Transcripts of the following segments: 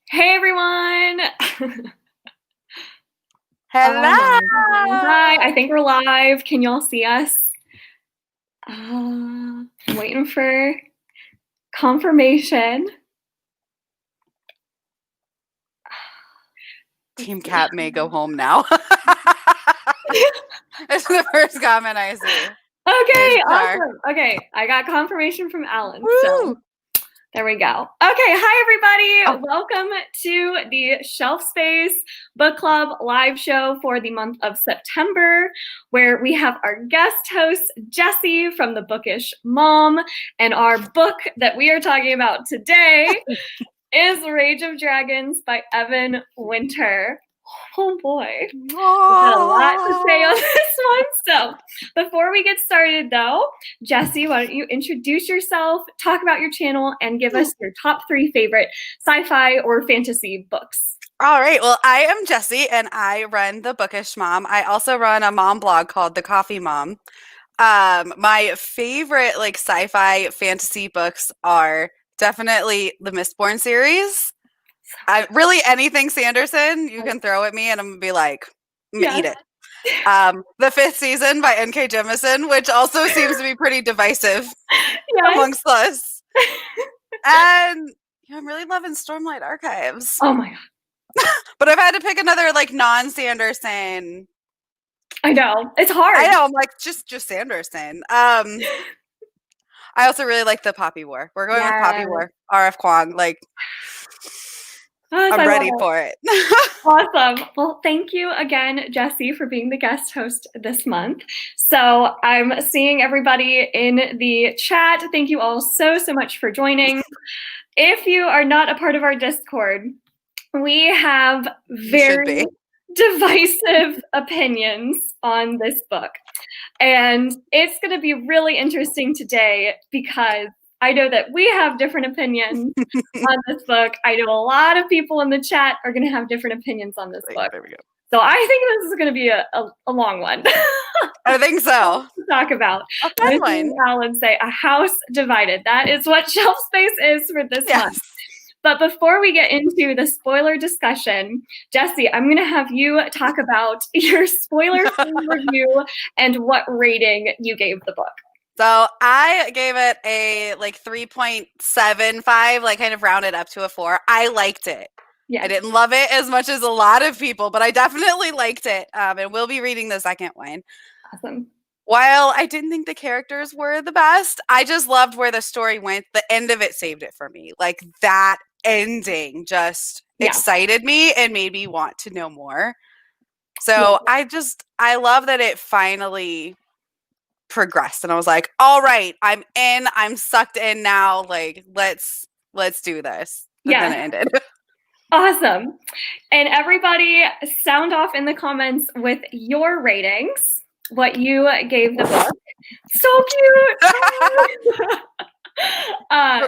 Hey everyone! Oh Hello. my God. Hi, I think we're live. Can y'all see us? I'm waiting for confirmation. Team Cat may go home now. That's the first comment I see. Hey, Okay, Star. awesome. Okay, I got confirmation from Alan, so Woo! there we go. Okay, hi Oh, everybody. Welcome to the Shelf Space Book Club live show for the month of September, where we have our guest host, Jessi from The Bookish Mom, and our book that we are talking about today is Rage of Dragons by Evan Winter. Oh boy, we've got a lot to say on this one. So before we get started though, Jessi, why don't you introduce yourself, talk about your channel, and give us your top 3 favorite sci-fi or fantasy books. all right. Well, I am Jessi and I run The Bookish Mom. I also run a mom blog called The Coffee Mom. My favorite like sci-fi fantasy books are definitely the Mistborn series. Really anything Sanderson you can throw at me and I'm gonna be like, I'm gonna eat Yes. it. The fifth season by N.K. Jemisin, which also seems to be pretty divisive Yes. amongst us. And I'm really loving Stormlight Archives. Oh my God. But I've had to pick another like non-Sanderson. I know. It's hard. I know, I'm like just Sanderson. I also really like the Poppy War. We're going with Poppy Yes. War. R.F. Kuang. Like Yes, I'm I love ready it. for it. Awesome. Well, thank you again, Jessi, for being the guest host this month. So I'm seeing everybody in the chat. Thank you all so much for joining. If you are not a part of our Discord, we have very divisive opinions on this book. And it's going to be really interesting today because I know that we have different opinions on this book. I know a lot of people in the chat are going to have different opinions on this book. There we go. So I think this is going to be a long one. I think so. To talk about. A fun one. Alan say a house divided. That is what Shelf Space is for this month. But before we get into the spoiler discussion, Jessi, I'm going to have you talk about your spoiler-free review and what rating you gave the book. So I gave it a like 3.75, like kind of rounded up to a 4. I liked it. Yes. I didn't love it as much as a lot of people, but I definitely liked it. And we'll be reading the second one. Awesome. While I didn't think the characters were the best, I just loved where the story went. The end of it saved it for me. Like that ending just excited me and made me want to know more. So I love that it finally progressed and I was like, all right, I'm in, I'm sucked in now. Like, let's do this. And then it ended. Awesome. And everybody sound off in the comments with your ratings, what you gave the book. So cute.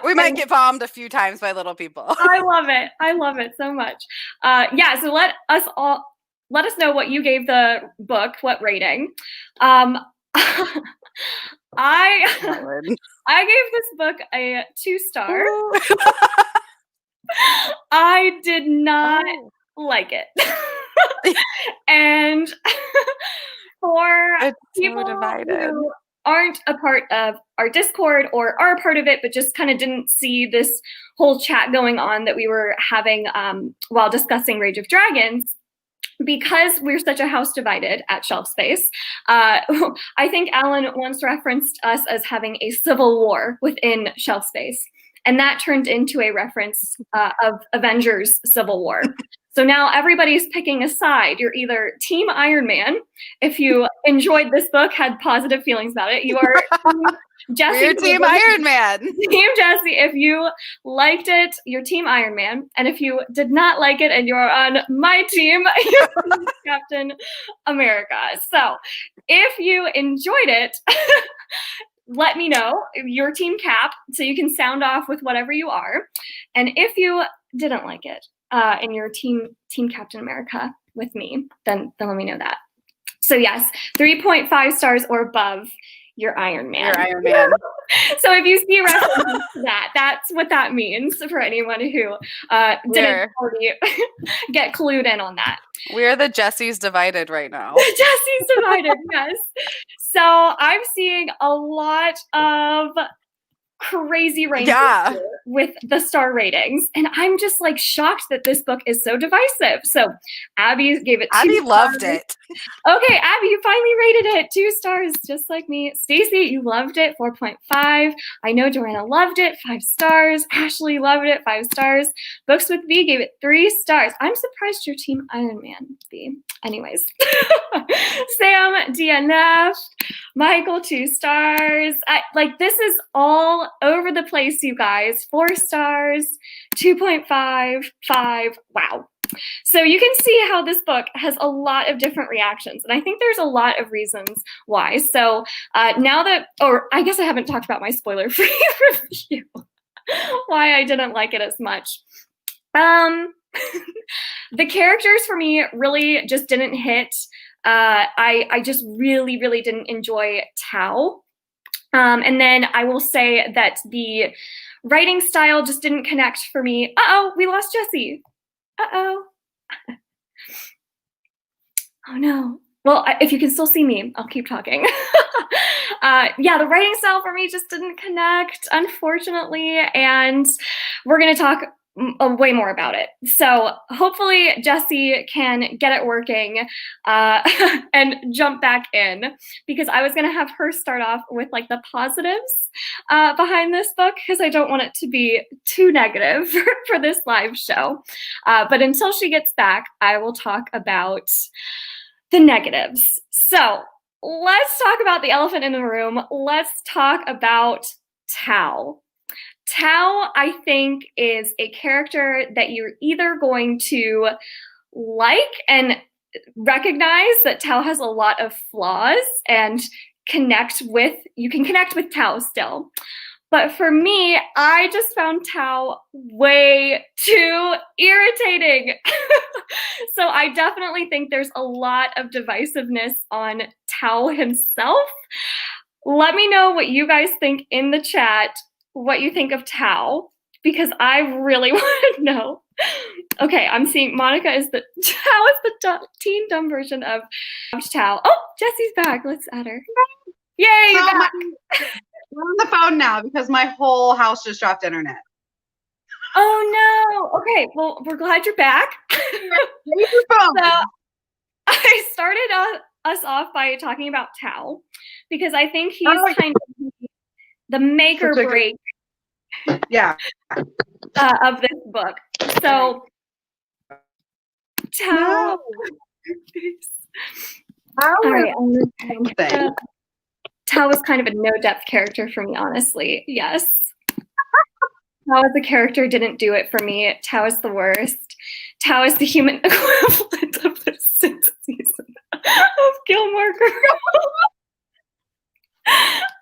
We might get bombed a few times by little people. I love it. I love it so much. So let us know what you gave the book, what rating. I gave this book a 2-star. I did not like it. And for people who aren't a part of our Discord or are a part of it, but just kind of didn't see this whole chat going on that we were having while discussing Rage of Dragons, because we're such a house divided at Shelf Space, I think Alan once referenced us as having a civil war within Shelf Space. And that turned into a reference of Avengers Civil War. So now everybody's picking a side. You're either Team Iron Man, if you enjoyed this book, had positive feelings about it. You are Jessi. We're Team Iron Man. Team Jessi. If you liked it, you're Team Iron Man. And if you did not like it and you're on my team, you're Captain America. So if you enjoyed it, let me know. Your Team Cap, so you can sound off with whatever you are. And if you didn't like it, and you're Team Captain America with me, then let me know that. So yes, 3.5 stars or above. You're Iron Man. You're Iron Man. So if you see references to that, that's what that means for anyone who didn't already get clued in on that. We're the Jessi's divided right now. Jessi's divided, yes. So I'm seeing a lot of crazy ranges with the star ratings, and I'm just like shocked that this book is so divisive. So Abby gave it 2 Abby stars. loved it. Okay, Abby, you finally rated it 2 stars, just like me. Stacy, you loved it, 4.5. I know Joanna loved it, 5 stars. Ashley loved it, 5 stars. Books with V gave it 3 stars. I'm surprised you're Team Iron Man, V. Anyways. Sam, DNF. Michael, 2 stars. This is all over the place, you guys. 4 stars, 2.5, 5. Wow. So you can see how this book has a lot of different reactions, and I think there's a lot of reasons why. So now that, or I guess I haven't talked about my spoiler-free review, why I didn't like it as much. The characters for me really just didn't hit. I just really, really didn't enjoy Tao. And then I will say that the writing style just didn't connect for me. Uh-oh, we lost Jessi. Uh-oh. Oh, no. Well, if you can still see me, I'll keep talking. Yeah, the writing style for me just didn't connect, unfortunately, and we're going to talk way more about it. So hopefully Jessi can get it working and jump back in, because I was going to have her start off with like the positives behind this book, because I don't want it to be too negative for this live show. But until she gets back, I will talk about the negatives. So let's talk about the elephant in the room. Let's talk about Tao. Tao, I think, is a character that you're either going to like and recognize that Tao has a lot of flaws and you can connect with Tao still. But for me, I just found Tao way too irritating. So I definitely think there's a lot of divisiveness on Tao himself. Let me know what you guys think in the chat, what you think of Tao, because I really want to know. Okay, I'm seeing Monica is the Tao is the teen dumb version of Tao. Oh, Jessi's back. Let's add her. Yay, you're back. We're on the phone now because my whole house just dropped internet. Oh no. Okay, well, we're glad you're back. So I started us off by talking about Tao, because I think he's kind of the make or break of this book. So Tao. Tao is kind of a no-depth character for me, honestly. Yes. Tao as a character didn't do it for me. Tao is the worst. Tao is the human equivalent of the 6th season of Gilmore Girls.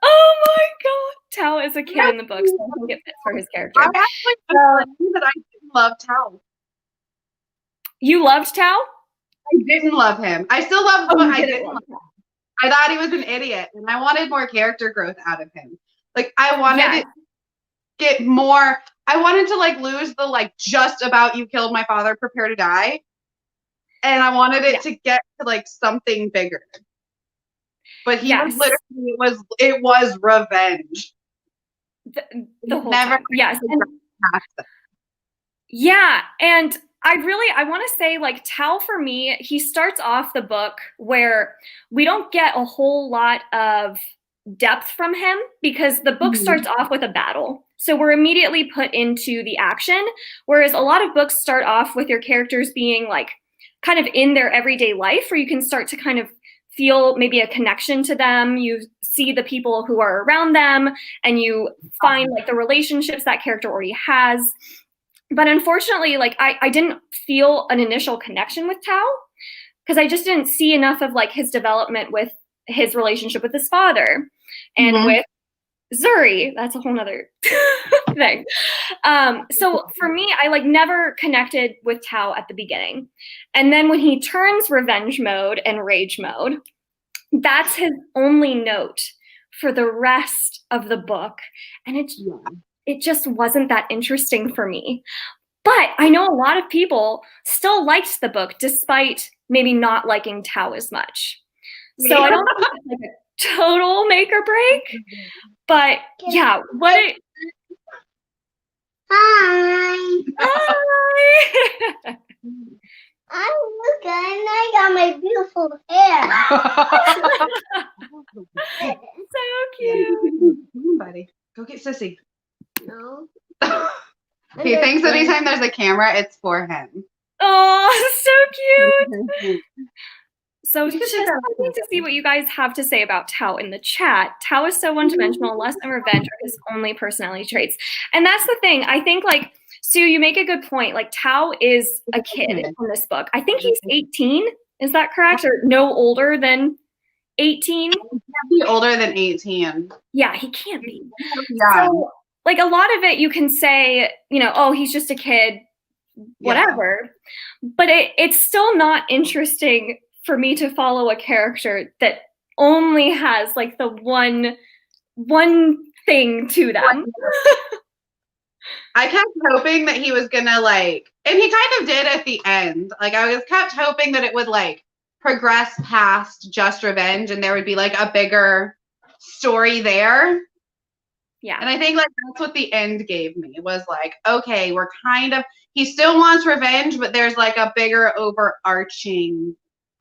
Oh my god. Tao is a kid in the book, so I think it fits for his character. I actually that I didn't love Tao. You loved Tao? I didn't love him. I still loved him, but I didn't love him. I thought he was an idiot, and I wanted more character growth out of him. Like, I wanted to get more. I wanted to, like, lose the, like, just about you killed my father, prepare to die. And I wanted it to get to, like, something bigger. But he was literally, it was revenge. The whole time. Yes. Yeah, and I want to say, like, Tao for me, he starts off the book where we don't get a whole lot of depth from him, because the book starts off with a battle. So we're immediately put into the action, whereas a lot of books start off with your characters being like kind of in their everyday life, where you can start to kind of feel maybe a connection to them. You see the people who are around them, and you find like the relationships that character already has. But unfortunately, like I didn't feel an initial connection with Tao, because I just didn't see enough of like his development with his relationship with his father and with Zuri. That's a whole nother thing. So for me, I like never connected with Tao at the beginning. And then when he turns revenge mode and rage mode, that's his only note for the rest of the book. And it just wasn't that interesting for me. But I know a lot of people still liked the book despite maybe not liking Tao as much. So I don't think it's like a total make or break. But yeah, Hi. Hi. I'm Luca and I got my beautiful hair. So cute. Come on, buddy. Go get Sissy. No. He thinks anytime there's a camera, it's for him. Oh, so cute. So just excited to see what you guys have to say about Tao in the chat. Tao is so one-dimensional. Lust and revenge are his only personality traits. And that's the thing. I think, like, Sue, you make a good point. Like, Tao is a kid in this book. I think he's 18. Is that correct? Or no older than 18? He can't be older than 18. Yeah, he can't be. Yeah. So, like, a lot of it you can say, you know, oh, he's just a kid, whatever. Yeah. But it's still not interesting for me to follow a character that only has like the one thing to them. I kept hoping that he was gonna like, and he kind of did at the end. Like I was kept hoping that it would like progress past just revenge and there would be like a bigger story there. Yeah. And I think like that's what the end gave me was like, okay, we're kind of, he still wants revenge, but there's like a bigger overarching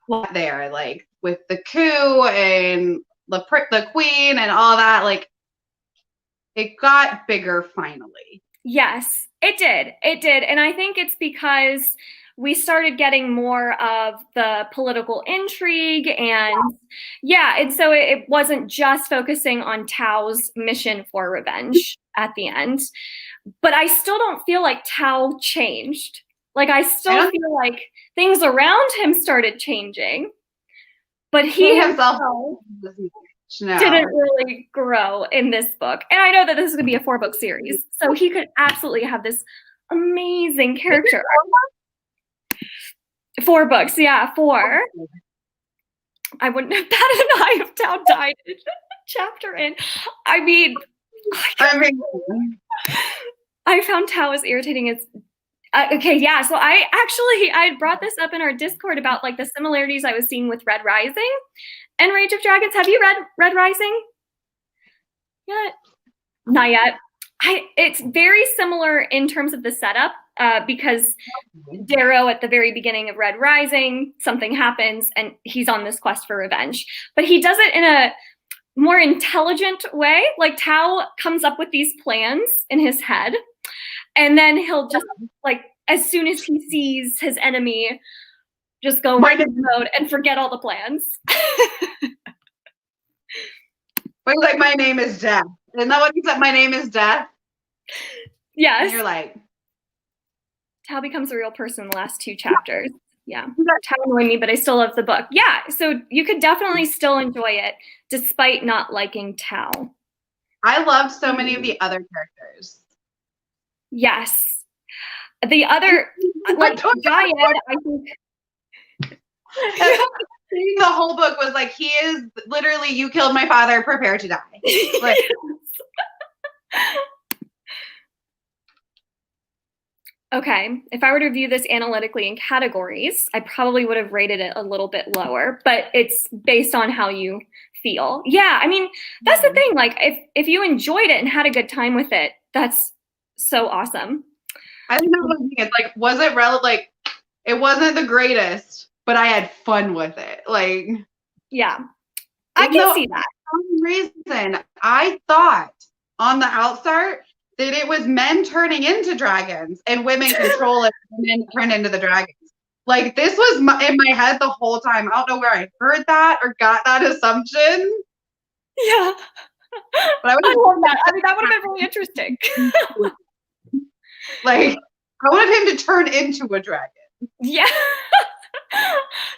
plot there, like with the coup and the queen and all that. Like it got bigger finally. Yes, it did. It did. And I think it's because we started getting more of the political intrigue and and so it wasn't just focusing on Tao's mission for revenge at the end. But I still don't feel like Tao changed. Like I still feel like things around him started changing, but he himself didn't really grow in this book. And I know that this is going to be a 4-book series, so he could absolutely have this amazing character. 4 books, yeah, 4. I wouldn't have batted an eye if Tao died in a chapter in. I mean, I found Tao as irritating as okay, yeah. So I brought this up in our Discord about like the similarities I was seeing with Red Rising and Rage of Dragons. Have you read Red Rising yet? Not yet. It's very similar in terms of the setup because Darrow at the very beginning of Red Rising, something happens and he's on this quest for revenge. But he does it in a more intelligent way. Like Tao comes up with these plans in his head. And then he'll just, like, as soon as he sees his enemy, just go right into mode and forget all the plans. But like, my name is Death. Isn't that what he said? My name is Death? Yes. And you're like. Tao becomes a real person in the last 2 chapters. Yeah. Tao annoyed me, but I still love the book. Yeah. So you could definitely still enjoy it despite not liking Tao. I loved so many of the other characters. Yes. The other, like, Diane, I think. The whole book was like, he is literally, you killed my father, prepare to die. Like, okay, if I were to view this analytically in categories, I probably would have rated it a little bit lower, but it's based on how you feel. Yeah, I mean, that's the thing. Like, if you enjoyed it and had a good time with it, that's so awesome. I don't know. It's like, was it like, it wasn't the greatest, but I had fun with it. Like, yeah, I can see that. For some reason, I thought on the outstart that it was men turning into dragons and women control it and then turn into the dragons. Like, this was in my head the whole time. I don't know where I heard that or got that assumption. Yeah. But I love that. I mean, that would have been really interesting. Like, I wanted him to turn into a dragon. Yeah.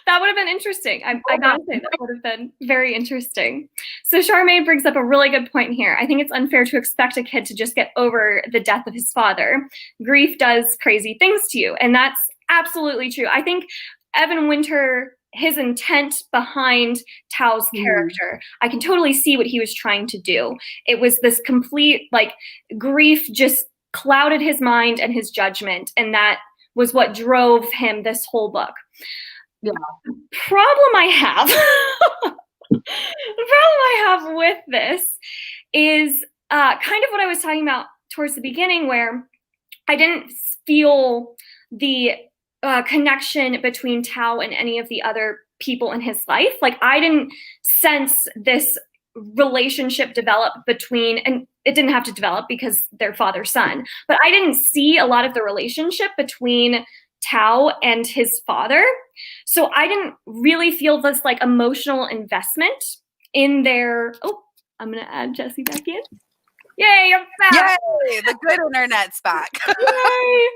That would have been interesting. I gotta say, that would have been very interesting. So Charmaine brings up a really good point here. I think it's unfair to expect a kid to just get over the death of his father. Grief does crazy things to you, and that's absolutely true. I think Evan Winter his intent behind Tao's character. I can totally see what he was trying to do. It was this complete, like, grief just clouded his mind and his judgment, and that was what drove him this whole book. Yeah. Problem I have, the problem I have with this is kind of what I was talking about towards the beginning, where I didn't feel the connection between Tao and any of the other people in his life. Like, I didn't sense this relationship develop between, and it didn't have to develop because they're father-son, but I didn't see a lot of the relationship between Tao and his father. So I didn't really feel this like emotional investment in their, oh, I'm going to add Jessi back in. Yay, I'm back. Yay, the good internet's back. Yay.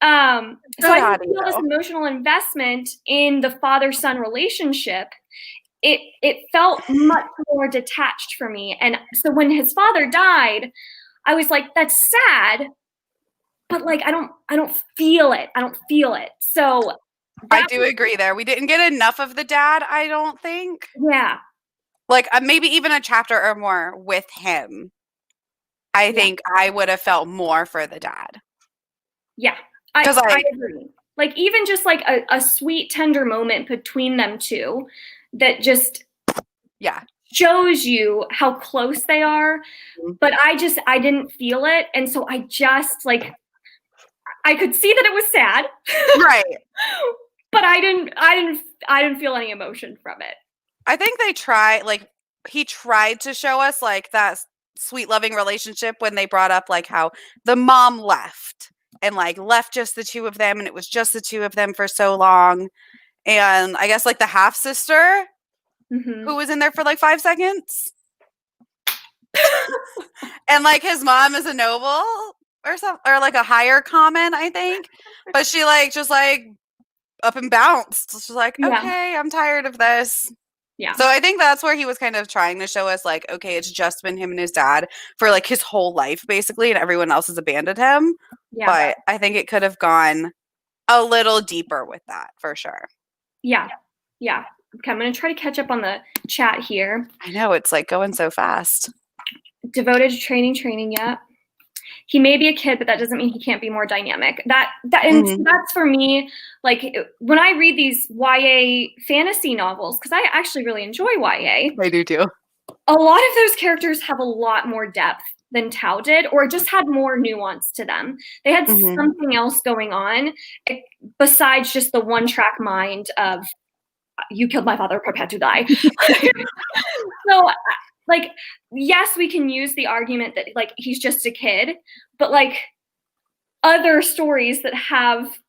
So I didn't feel this emotional investment in the father-son relationship. It felt much more detached for me. And so when his father died, I was like, that's sad, but like, I don't feel it. I don't feel it. So I do agree there. We didn't get enough of the dad, I don't think. Yeah. Like maybe even a chapter or more with him. I think I would have felt more for the dad. Yeah. I agree. Like, even just like a sweet, tender moment between them two that just shows you how close they are. But I didn't feel it. And so I just like, I could see that it was sad. Right. But I didn't feel any emotion from it. I think he tried to show us like that sweet, loving relationship when they brought up like how the mom left. And like left just the two of them, and it was just the two of them for so long. And I guess like the half sister who was in there for like 5 seconds, and like his mom is a noble or something, or like a higher common, I think. But she like just like up and bounced. She's like, okay, I'm tired of this. Yeah. So I think that's where he was kind of trying to show us like, okay, it's just been him and his dad for like his whole life basically, and everyone else has abandoned him. Yeah. But I think it could have gone a little deeper with that for sure. Yeah. Yeah. Okay, I'm going to try to catch up on the chat here. I know, it's like going so fast. Devoted to training, yeah. He may be a kid, but that doesn't mean he can't be more dynamic. And that's for me, like when I read these YA fantasy novels, because I actually really enjoy YA. I do too. A lot of those characters have a lot more depth than Tao did, or just had more nuance to them. They had something else going on besides just the one-track mind of, you killed my father, prepare to die. So, like, yes, we can use the argument that, like, he's just a kid, but, like, other stories that have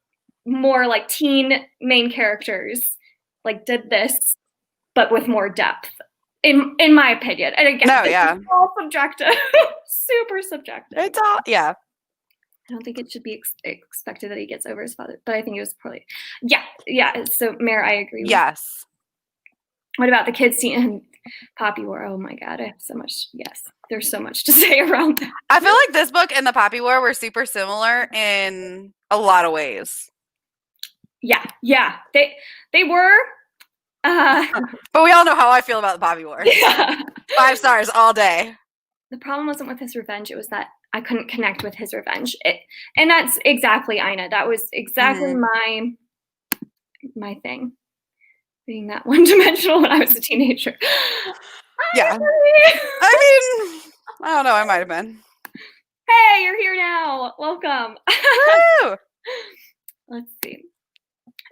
more, like, teen main characters, like, did this, but with more depth, in my opinion. And again, it's all subjective. Super subjective. It's all, I don't think it should be expected that he gets over his father, but I think it was probably, yeah. So, Mare, I agree with Yes. What about the kids scene in Poppy War? Oh my God, I have so much. Yes, there's so much to say around that. I feel like this book and the Poppy War were super similar in a lot of ways. Yeah, they were. But we all know how I feel about the Poppy War. Yeah. 5 stars all day. The problem wasn't with his revenge. It was that I couldn't connect with his revenge. And that's exactly Ina. That was exactly my thing. Being that one-dimensional when I was a teenager. Yeah. I mean, I don't know. I might have been. Hey, you're here now. Welcome. Woo! Let's see.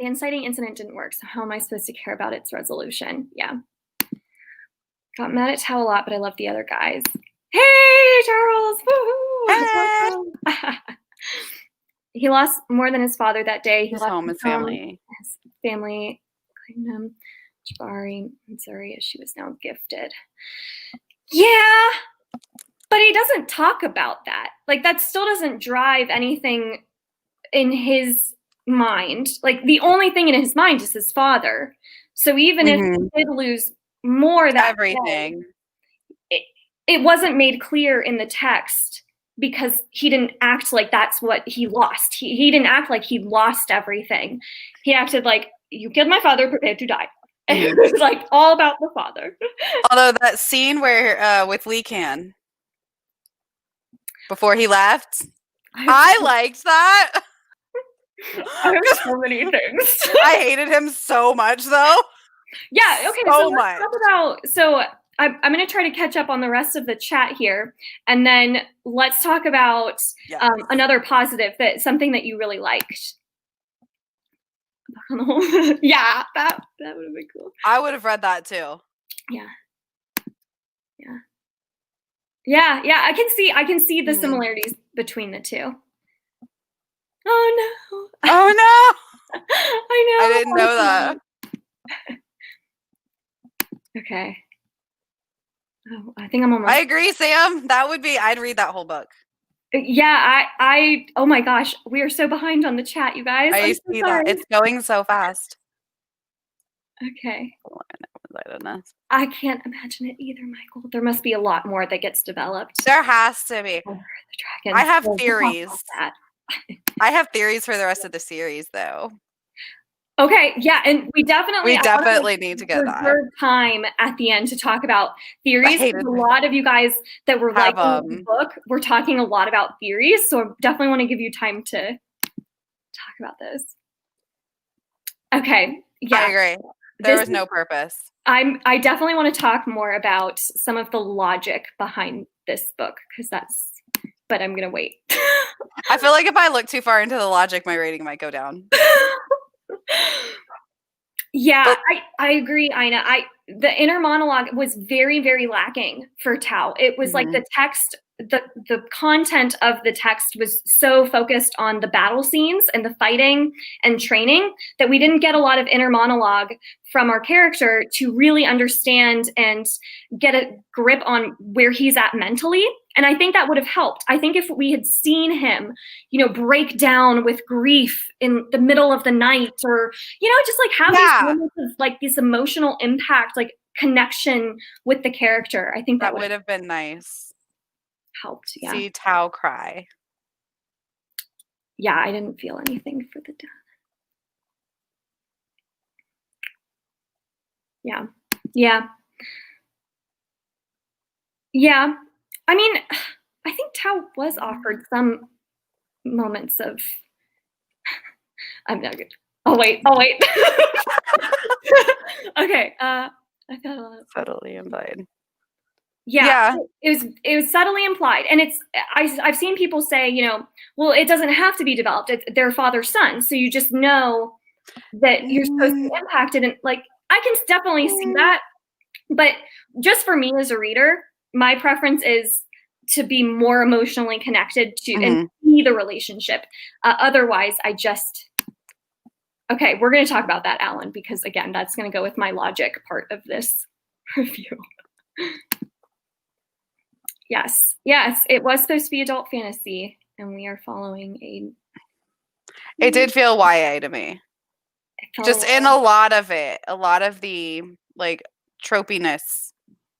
The inciting incident didn't work, so how am I supposed to care about its resolution? Yeah. Got mad at Tao a lot, but I love the other guys. Hey, Charles! Woo-hoo! Hey! He lost more than his father that day. He lost home, his family. His family claimed him. Jabari, Missouri, she was now gifted. Yeah, but he doesn't talk about that. Like, that still doesn't drive anything in his mind. Like, the only thing in his mind is his father. So even if he did lose more that everything, it wasn't made clear in the text because he didn't act like that's what he lost. He didn't act like he lost everything. He acted like you killed my father, prepare to die. And it was like all about the father. Although that scene where with Lee Can before he left, I liked that. I have so many things. I hated him so much, though. Yeah. Okay. So let's talk about. So I'm going to try to catch up on the rest of the chat here, and then let's talk about another positive, something that you really liked. Yeah, that would have been cool. I would have read that too. Yeah. I can see the similarities between the two. Oh no! I know. I didn't know that. Okay. Oh, I think I'm almost. I agree, Sam. I'd read that whole book. Yeah, I. Oh my gosh, we are so behind on the chat, you guys. I see that. It's going so fast. Okay. I can't imagine it either, Michael. There must be a lot more that gets developed. There has to be. I have theories. I have theories for the rest of the series, though. Okay, yeah, and we definitely need to get that time at the end to talk about theories. A lot of you guys that were liking the book, we're talking a lot about theories, so I definitely want to give you time to talk about those. Okay, yeah, I agree. There was no purpose. I definitely want to talk more about some of the logic behind this book but I'm gonna wait. I feel like if I look too far into the logic, my rating might go down. Yeah, I agree, Ina. The inner monologue was very, very lacking for Tao. It was like the text, the content of the text was so focused on the battle scenes and the fighting and training that we didn't get a lot of inner monologue from our character to really understand and get a grip on where he's at mentally. And I think that would have helped. I think if we had seen him, break down with grief in the middle of the night, or, just like have these moments of like this emotional impact, like connection with the character, I think that would have been nice. Helped. Yeah. See Tao cry. Yeah, I didn't feel anything for the death. Yeah. I mean, I think Tao was offered some moments of. I'm not good. Oh wait. Okay. I got a lot of subtly implied. Yeah. It was subtly implied, and I've seen people say, well, it doesn't have to be developed. It's their father's son, so you just know that you're supposed to be impacted, and like I can definitely see that. But just for me as a reader, my preference is to be more emotionally connected to and see the relationship. Otherwise, okay, we're going to talk about that, Alan, because again, that's going to go with my logic part of this review. Yes, it was supposed to be adult fantasy, and we are following It did feel YA to me. Just in a lot of it, a lot of the like tropiness,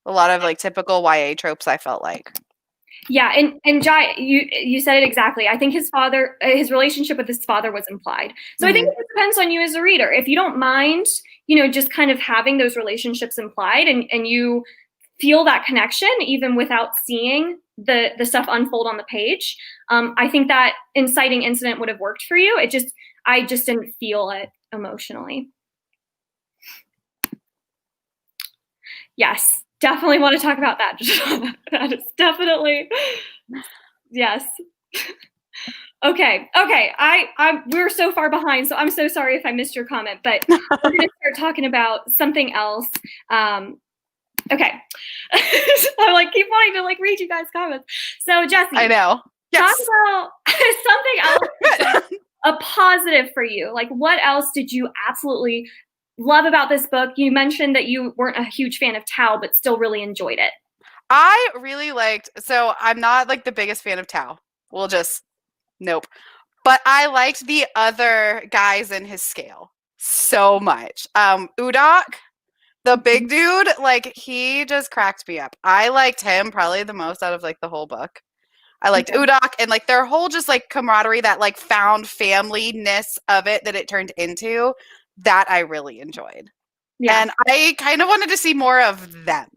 a lot of like typical YA tropes. I felt like. Yeah, and Jai, you said it exactly. I think his relationship with his father was implied. So I think it depends on you as a reader. If you don't mind, just kind of having those relationships implied, and you feel that connection even without seeing the stuff unfold on the page, I think that inciting incident would have worked for you. I just didn't feel it emotionally. Yes, definitely want to talk about that. That is definitely, yes. Okay. We're so far behind, so I'm so sorry if I missed your comment, but we're going to start talking about something else. Okay. I like keep wanting to like read you guys' comments. So Jessi, I know. Yes. Talk about something else, a positive for you. Like, what else did you absolutely love about this book? You mentioned that you weren't a huge fan of Tao, but still really enjoyed it. I really so I'm not like the biggest fan of Tao. Nope. But I liked the other guys in his scale so much. Udok, the big dude, like he just cracked me up. I liked him probably the most out of like the whole book. I liked Udok and like their whole just like camaraderie, that like found family-ness of it that it turned into. that I really enjoyed. Yeah. And I kind of wanted to see more of them.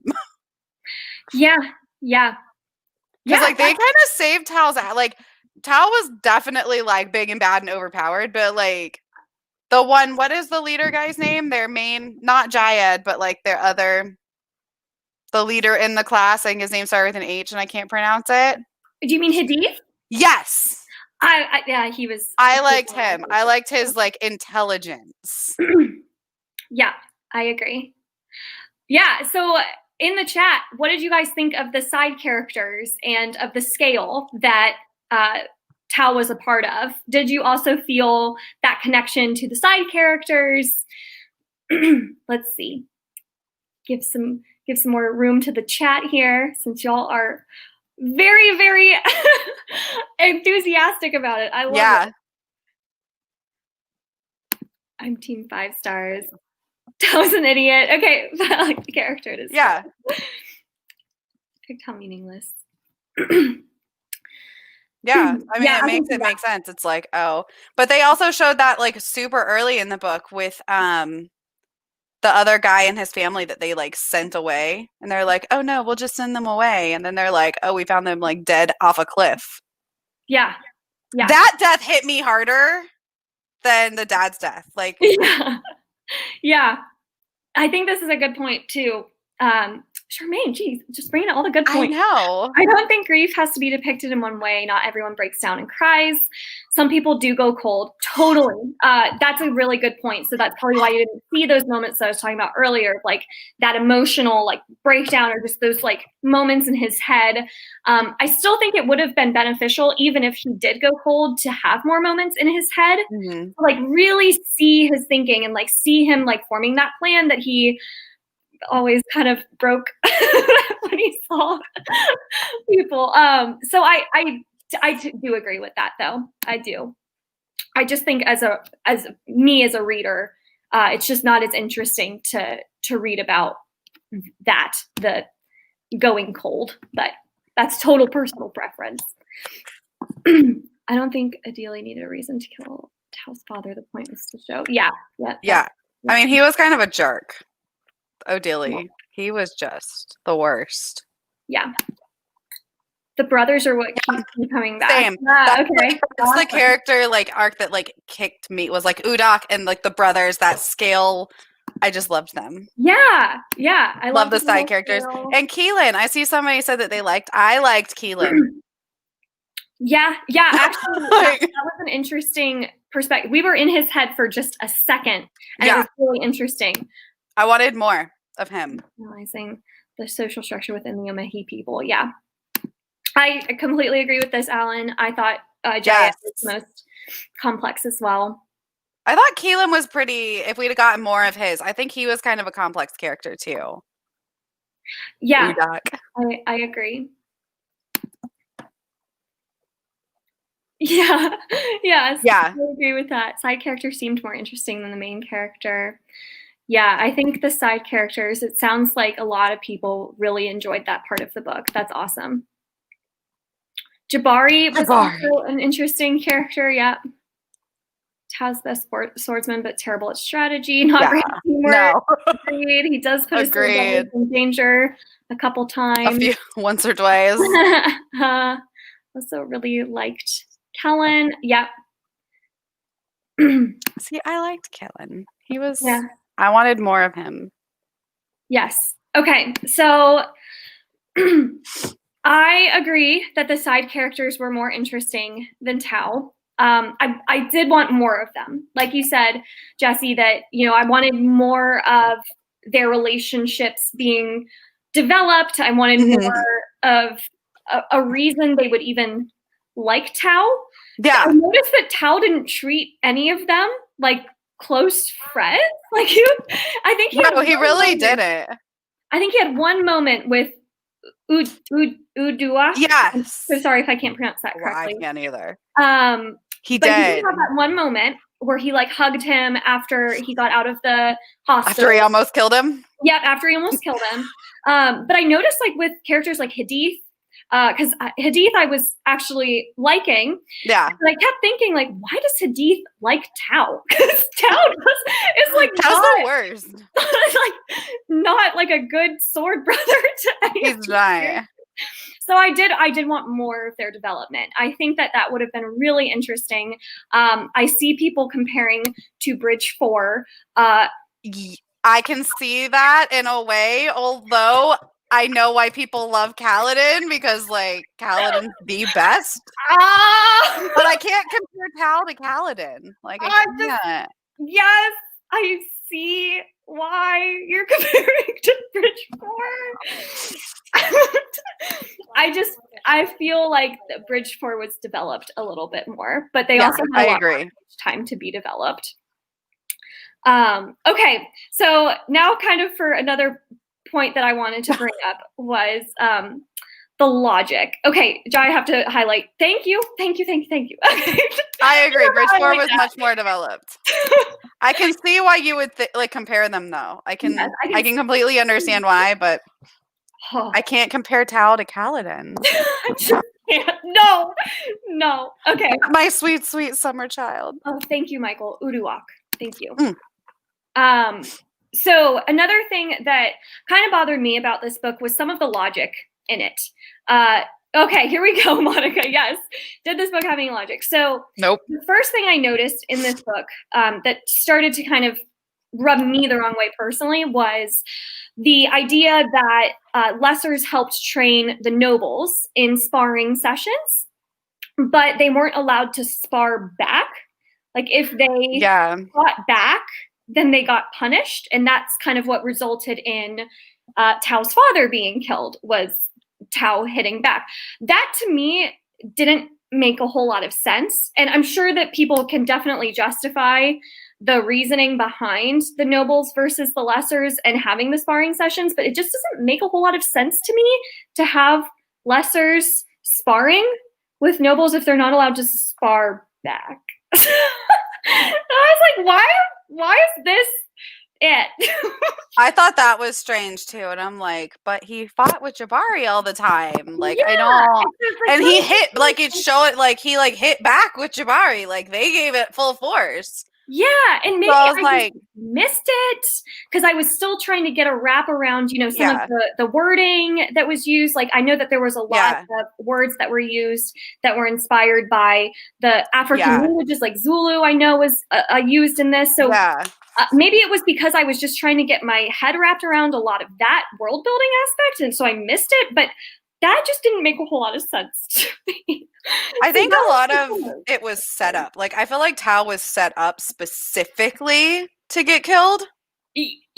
Yeah. Yeah. Because like they kind of saved Tao's, like Tao was definitely like big and bad and overpowered, but like the one, what is the leader guy's name? Their main, not Jayed, but like their other, the leader in the class. I think his name started with an H and I can't pronounce it. Do you mean Hadith? Yes. Yeah, he was. I liked him. I liked his like intelligence. Yeah, I agree. Yeah, so in the chat, what did you guys think of the side characters and of the scale that Tao was a part of? Did you also feel that connection to the side characters? Let's see. Give some more room to the chat here, since y'all are very, very enthusiastic about it. I love it. I'm team 5 stars. I was an idiot. Okay, but I like the character. It is. Yeah. Picked how meaningless. Yeah, I mean, it makes it make sense. It's like, oh, but they also showed that like super early in the book with the other guy and his family that they like sent away, and they're like, oh no, we'll just send them away, and then they're like, oh, we found them like dead off a cliff. Yeah, yeah. That death hit me harder than the dad's death. Like, yeah. I think this is a good point too. Charmaine, geez, just bringing all the good points. I know. I don't think grief has to be depicted in one way. Not everyone breaks down and cries. Some people do go cold. Totally. That's a really good point. So that's probably why you didn't see those moments that I was talking about earlier, like that emotional like breakdown or just those like moments in his head. I still think it would have been beneficial, even if he did go cold, to have more moments in his head. Mm-hmm. To, like really see his thinking and like see him like forming that plan that he always kind of broke when he saw people. So I do agree with that, though. I do. I just think as a reader, it's just not as interesting to read about that, the going cold. But that's total personal preference. I don't think Adelie needed a reason to kill Tao's father. The point was to show. Yeah. I mean, he was kind of a jerk. O'Dilly. He was just the worst. Yeah. The brothers are what keeps me coming back. Same. Okay. That's the character like arc that like kicked me, was like Udok and like the brothers, that scale. I just loved them. Yeah. I love the side characters. And Keelan, I see somebody said that I liked Keelan. Yeah, actually that was an interesting perspective. We were in his head for just a second, and it was really interesting. I wanted more of him. Realizing the social structure within the Omehi people. Yeah. I completely agree with this, Alan. I thought Jayed was most complex as well. I thought Keelan was pretty, if we'd have gotten more of his, I think he was kind of a complex character too. Yeah. Udok. I agree. Yeah. I agree with that. Side character seemed more interesting than the main character. Yeah, I think the side characters, it sounds like a lot of people really enjoyed that part of the book. That's awesome. Jabari was also an interesting character. Yeah. Tao's best swordsman, but terrible at strategy. Not great teamwork. No. Agreed. He does put his sword in danger a couple times. Once or twice. Also really liked Kellen. Yep. See, I liked Kellen. He was... Yeah. I wanted more of him. Yes. Okay. So I agree that the side characters were more interesting than Tao. I did want more of them. Like you said, Jessi, that, I wanted more of their relationships being developed. I wanted more of a reason they would even like Tao. Yeah. I noticed that Tao didn't treat any of them like close friends. Like he really didn't. I think he had one moment with Udua. Yes. I'm so sorry if I can't pronounce that correctly. I can't either. He did have that one moment where he like hugged him after he got out of the hospital. After he almost killed him? Yeah, after he almost killed him. But I noticed like with characters like Hadith, because Hadith I was actually liking. Yeah. But I kept thinking, like, why does Hadith like Tao? Because Tao is like Tao's the worst. like not like a good sword brother to any. He's not. So I did want more of their development. I think that would have been really interesting. I see people comparing to Bridge 4. I can see that in a way, although I know why people love Kaladin, because like Kaladin's the best. But I can't compare Tal to Kaladin. Like I can't. Yes, I see why you're comparing to Bridge 4. I feel like Bridge 4 was developed a little bit more, but they also had a lot more time to be developed. Okay, so now kind of for another point that I wanted to bring up was the logic. Okay, Jai, I have to highlight. Thank you. Okay. I agree. Bridge 4 was much more developed. I can see why you would like compare them, though. I can completely understand why, but I can't compare Tao to Kaladin. No. Okay. My sweet, sweet summer child. Oh, thank you, Michael. Uduak. Thank you. So another thing that kind of bothered me about this book was some of the logic in it. Okay, here we go, Monica. Yes. Did this book have any logic? So nope. The first thing I noticed in this book that started to kind of rub me the wrong way personally was the idea that lessers helped train the nobles in sparring sessions, but they weren't allowed to spar back. Like if they fought back, then they got punished. And that's kind of what resulted in Tao's father being killed, was Tao hitting back. That to me didn't make a whole lot of sense. And I'm sure that people can definitely justify the reasoning behind the nobles versus the lessers and having the sparring sessions, but it just doesn't make a whole lot of sense to me to have lessers sparring with nobles if they're not allowed to spar back. I was like, why is this it? I thought that was strange too, and I'm like, but he fought with Jabari all the time. Like I don't, and he hit like it showed like he like hit back with Jabari. Like they gave it full force. Yeah, and maybe I like missed it because I was still trying to get a wrap around, some of the wording that was used. Like I know that there was a lot of words that were used that were inspired by the African languages, like Zulu. I know was used in this. So maybe it was because I was just trying to get my head wrapped around a lot of that world building aspect, and so I missed it. But that just didn't make a whole lot of sense to me. I think a lot of it was set up. Like, I feel like Tao was set up specifically to get killed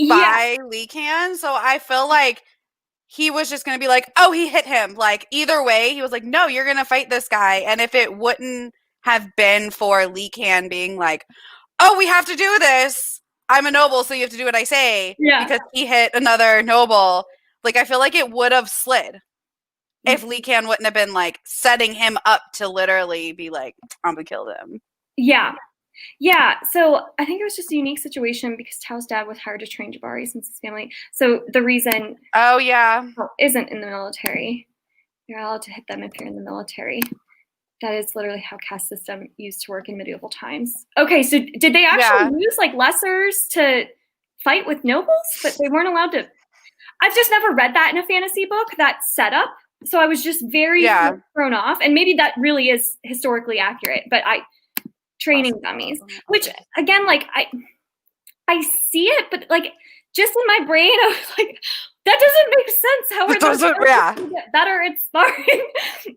by Lee Kan. So I feel like he was just going to be like, oh, he hit him. Like, either way, he was like, no, you're going to fight this guy. And if it wouldn't have been for Lee Kan being like, oh, we have to do this. I'm a noble, so you have to do what I say. Yeah. Because he hit another noble. Like, I feel like it would have slid. If Lee Kan wouldn't have been like setting him up to literally be like, I'm gonna kill them. Yeah. So I think it was just a unique situation because Tao's dad was hired to train Jabari since his family. So the reason isn't in the military. You're allowed to hit them if you're in the military. That is literally how caste system used to work in medieval times. Okay, so did they actually use like lessers to fight with nobles, but they weren't allowed to? I've just never read that in a fantasy book, that setup. So I was just very thrown off, and maybe that really is historically accurate, but training dummies, which again, like I see it, but like just in my brain, I was like, that doesn't make sense. How are those get better at sparring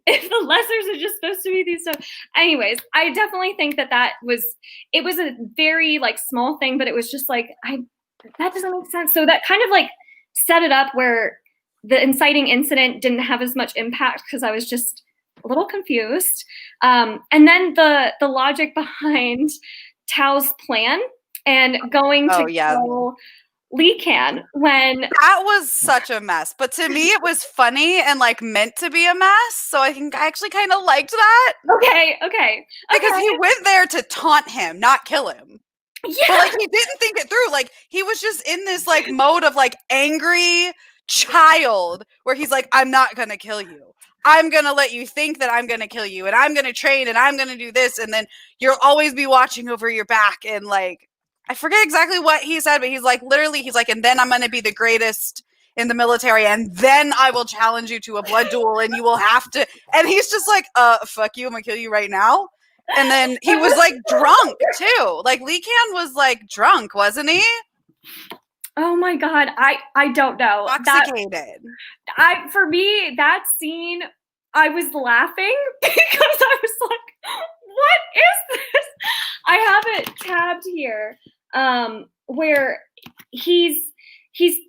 if the lessers are just supposed to be these stuff? Anyways, I definitely think that was a very like small thing, but it was just like, that doesn't make sense. So that kind of like set it up where the inciting incident didn't have as much impact because I was just a little confused. And then the logic behind Tao's plan and going to kill Lee Kan when that was such a mess. But to me, it was funny and like meant to be a mess. So I think I actually kind of liked that. Okay. Because he went there to taunt him, not kill him. Yeah. But like he didn't think it through. Like he was just in this like mode of like angry child where he's like, I'm not gonna kill you. I'm going to let you think that I'm going to kill you, and I'm going to train, and I'm going to do this, and then you'll always be watching over your back. And like, I forget exactly what he said, but he's like, literally, he's like, and then I'm going to be the greatest in the military, and then I will challenge you to a blood duel, and you will have to. And he's just like, fuck you, I'm going to kill you right now. And then he was like drunk too. Like Lee Can was like drunk, wasn't he? Oh my God. I don't know. Intoxicated. For me, that scene, I was laughing because I was like, what is this? I have it tabbed here, where he's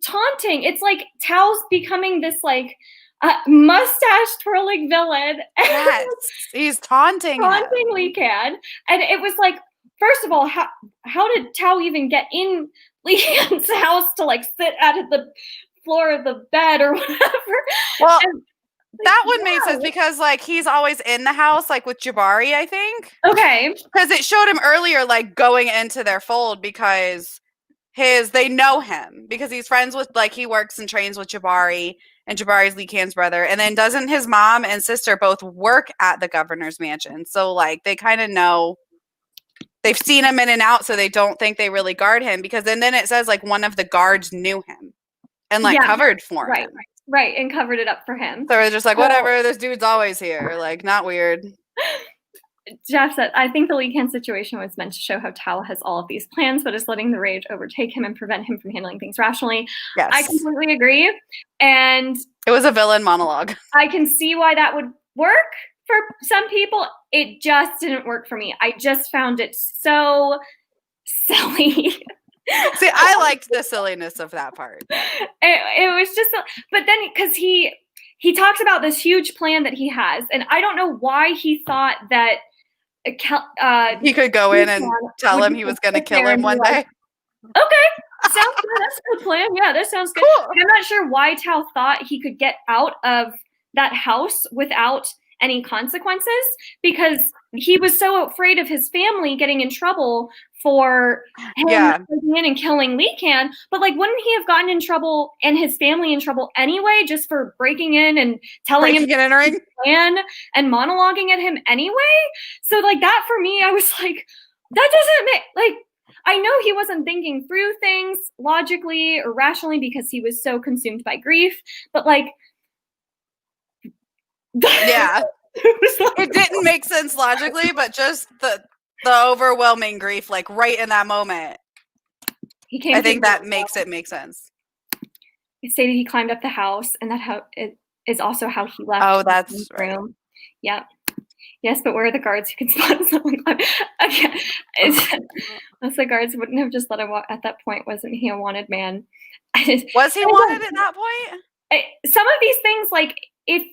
taunting. It's like Tao's becoming this like mustache twirling villain. Yes, he's taunting Lee Can. And it was like, first of all, how did Tao even get in Lee Can's house to like sit at the floor of the bed or whatever? Well, that would make sense because like he's always in the house, like with Jabari, I think. Okay. Because it showed him earlier, like going into their fold because they know him because he's friends with, like, he works and trains with Jabari, and Jabari's Lee Can's brother. And then doesn't his mom and sister both work at the governor's mansion? So like they kind of know, they've seen him in and out, so they don't think they really guard him, because then it says like one of the guards knew him and like covered for him. Right, and covered it up for him. So they're just like, whatever, this dude's always here. Like, not weird. Jeff said, I think the Lee Can situation was meant to show how Tao has all of these plans, but is letting the rage overtake him and prevent him from handling things rationally. Yes. I completely agree. And it was a villain monologue. I can see why that would work for some people. It just didn't work for me. I just found it so silly. See, I liked the silliness of that part. It was just, but then because he talks about this huge plan that he has, and I don't know why he thought that he could go in and tell him he was going to kill him one day. Okay, sounds good. That's a good plan. Yeah, that sounds good. Cool. I'm not sure why Tao thought he could get out of that house without any consequences, because he was so afraid of his family getting in trouble for him breaking in and killing Lee Can. But like, wouldn't he have gotten in trouble and his family in trouble anyway, just for breaking in and telling him his plan and monologuing at him anyway? So like that for me, I was like, that doesn't make, like, I know he wasn't thinking through things logically or rationally because he was so consumed by grief, but like, it didn't make sense logically, but just the overwhelming grief, like right in that moment, I think that makes it make sense. It stated he climbed up the house, and that how it is also how he left. Oh, that's right. Room. Yep. Yes, but where are the guards who can spot someone? Again, unless the guards wouldn't have just let him walk at that point. Wasn't he a wanted man? Was he wanted at that point? Some of these things, like if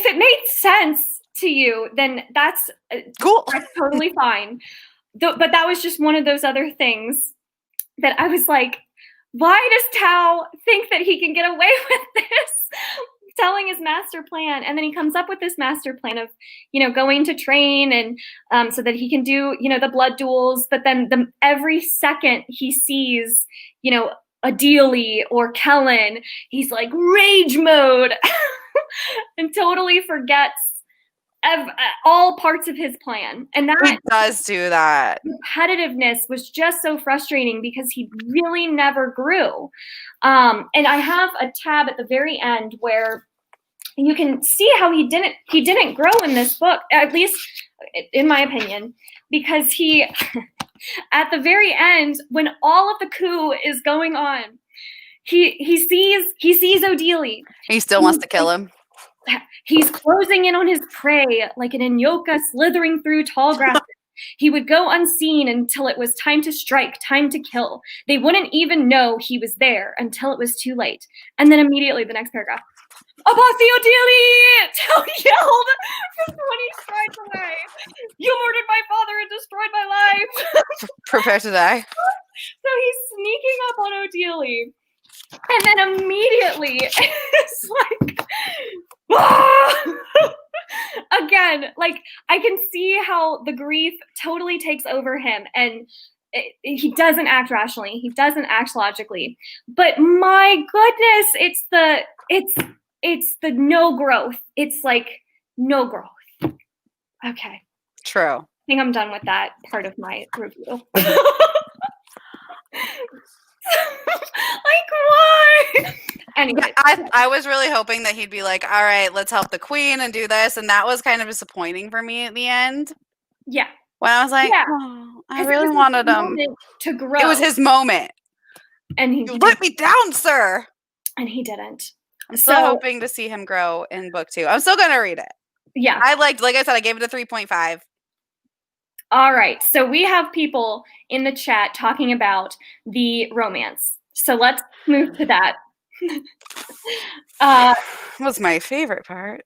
it made sense to you, then that's cool. That's totally fine. But that was just one of those other things that I was like, why does Tao think that he can get away with this? Telling his master plan, and then he comes up with this master plan of, going to train and so that he can do, the blood duels. But then every second he sees, Adelie or Kellen, he's like rage mode and totally forgets all parts of his plan. And that it does do that. Competitiveness was just so frustrating because he really never grew. And I have a tab at the very end where you can see how he didn't grow in this book, at least in my opinion, because he at the very end, when all of the coup is going on, he sees Adelie. He still wants to kill him. He's closing in on his prey like an Inyoka slithering through tall grasses. He would go unseen until it was time to strike, time to kill. They wouldn't even know he was there until it was too late. And then immediately the next paragraph, Abasi Adelie! Tao yelled from 20 strides away. You murdered my father and destroyed my life. Prepare to die. So he's sneaking up on Adelie. And then immediately it's like, again, like I can see how the grief totally takes over him, and he doesn't act rationally. He doesn't act logically. But my goodness, it's the no growth. It's like no growth. Okay. True. I think I'm done with that part of my review. Like, why? Anyway. I was really hoping that he'd be like, all right, let's help the queen and do this. And that was kind of disappointing for me at the end. Yeah. When I was like, oh, I really wanted him to grow. It was his moment. And he let me down, sir. And he didn't. I'm still hoping to see him grow in book 2. I'm still going to read it. Yeah. Like I said, I gave it a 3.5. All right. So we have people in the chat talking about the romance. So let's move to that. Was my favorite part.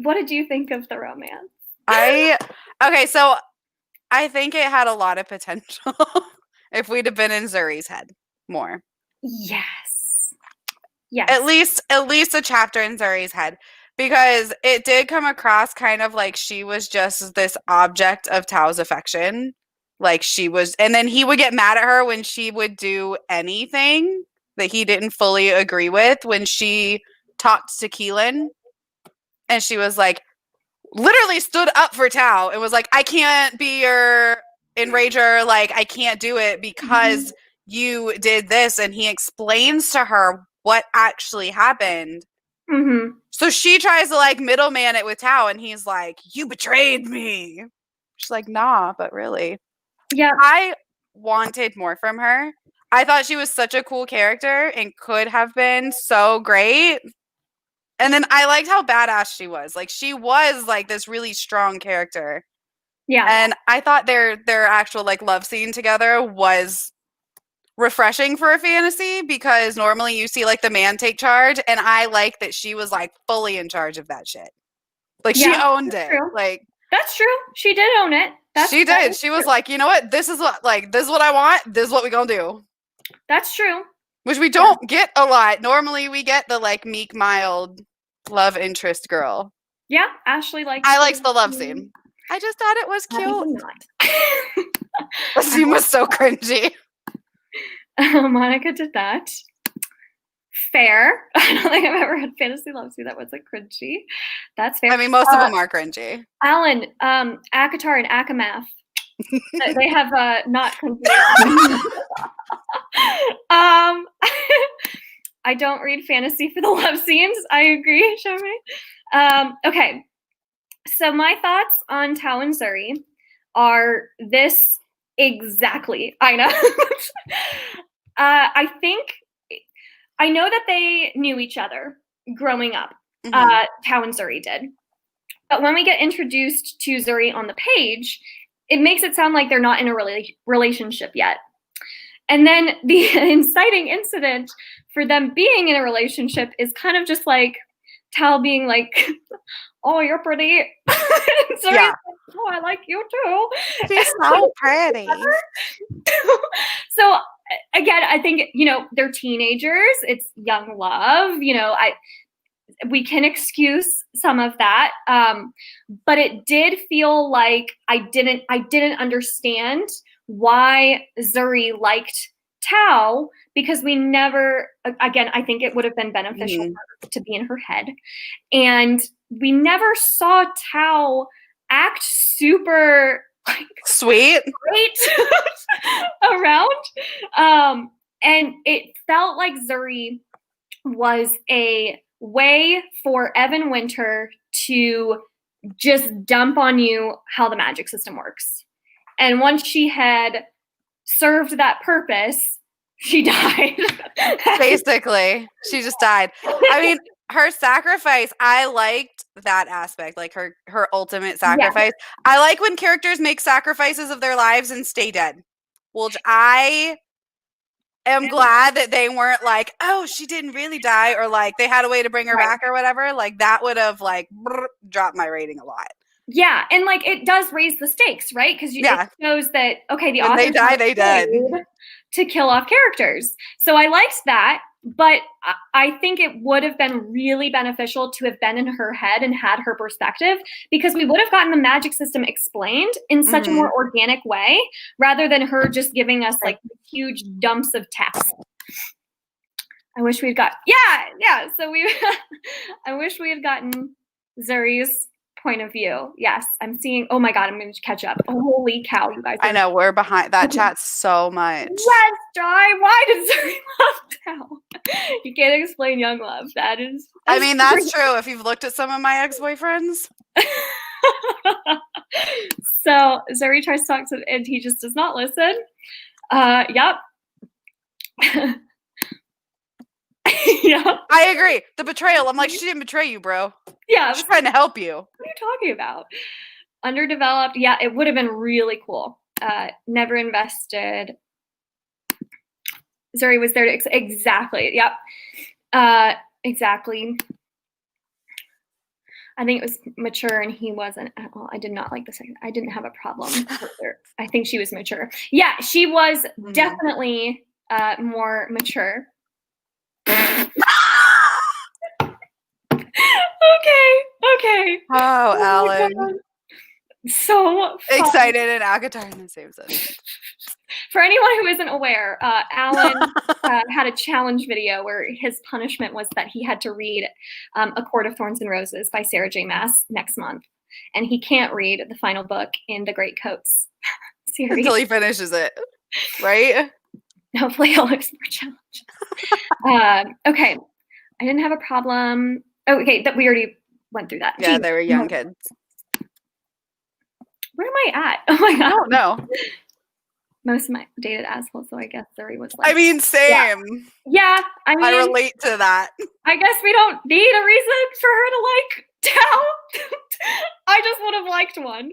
What did you think of the romance? Okay, so I think it had a lot of potential if we'd have been in Zuri's head more. Yes. Yes. At least a chapter in Zuri's head. Because it did come across kind of like she was just this object of Tao's affection. Like she was, and then he would get mad at her when she would do anything that he didn't fully agree with. When she talked to Keelan and she was like, literally stood up for Tao and was like, I can't be your enrager. Like, I can't do it because you did this. And he explains to her what actually happened. Mm-hmm. So she tries to like middleman it with Tao, and he's like, you betrayed me. She's like, nah, but really. Yeah. I wanted more from her. I thought she was such a cool character and could have been so great. And then I liked how badass she was. Like, she was like this really strong character. Yeah. And I thought their actual like love scene together was refreshing for a fantasy, because normally you see like the man take charge, and I like that she was like fully in charge of that shit. Like she owned it. True. Like that's true. She did own it. She did. She was like, you know what? This is what I want. This is what we're gonna do. That's true. Which we don't get a lot. Normally we get the like meek, mild love interest girl. Yeah, Ashley likes. I liked the love scene. I just thought it was cute. The scene was so cringy. Monica did that. Fair. I don't think I've ever had fantasy love scene that was like cringy. That's fair. I mean, most of them are cringy. Alan, Akatar and Akamath. They have not cringy. I don't read fantasy for the love scenes. I agree, show me. Okay. So my thoughts on Tao and Zuri are this exactly. I know. I think I know that they knew each other growing up. Tao and Zuri did. But when we get introduced to Zuri on the page, it makes it sound like they're not in a relationship yet. And then the inciting incident for them being in a relationship is kind of just like Tao being like, oh, you're pretty. Zuri's like, oh, I like you too. She's so pretty. So again, I think, they're teenagers. It's young love. We can excuse some of that. But it did feel like I didn't understand why Zuri liked Tao, because we never, again, I think it would have been beneficial for her to be in her head. And we never saw Tao act super sweet, great around. And it felt like Zuri was a way for Evan Winter to just dump on you how the magic system works. And once she had served that purpose, she died. Basically, she just died. I mean, her sacrifice, I liked that aspect, like her ultimate sacrifice. Yeah. I like when characters make sacrifices of their lives and stay dead. Which I am glad that they weren't like, oh, she didn't really die, or like they had a way to bring her back or whatever. Like that would have like dropped my rating a lot. Yeah, and like it does raise the stakes, right? Because it shows that the when they die, they dead to kill off characters. So I liked that, but I think it would have been really beneficial to have been in her head and had her perspective, because we would have gotten the magic system explained in such a more organic way, rather than her just giving us like huge dumps of text. I wish we'd got so I wish we had gotten Zuri's point of view. Yes, I'm seeing. Oh my god, I'm going to catch up. Holy cow, you guys! I know we're behind that chat so much. Yes, Di. Why did Zuri love Tao? You can't explain young love. That's I mean, that's true. If you've looked at some of my ex-boyfriends. So Zuri tries to talk to, and he just does not listen. Yep. Yeah. I agree. The betrayal. I'm like, she didn't betray you, bro. Yeah. She's trying to help you. What are you talking about? Underdeveloped. Yeah, it would have been really cool. Never invested. Zuri was there to exactly. Yep. Exactly. I think it was mature and he wasn't. Well, I did not like the second. I didn't have a problem with her. I think she was mature. Yeah, she was definitely more mature. Okay. Oh, Alan. So fun. Excited and Agatar in the same sentence. For anyone who isn't aware, Alan had a challenge video where his punishment was that he had to read A Court of Thorns and Roses by Sarah J. Maas next month. And he can't read the final book in the Great Coats series. Until he finishes it, right? Hopefully he'll have some more challenges. Okay. I didn't have a problem. Oh, okay. That we already went through that. Yeah, they were young kids. Where am I at? Oh my god. I don't know. Most of my dated assholes, so I guess Zuri was like. I mean, same. Yeah, I mean. I relate to that. I guess we don't need a reason for her to like Tao. I just would have liked one.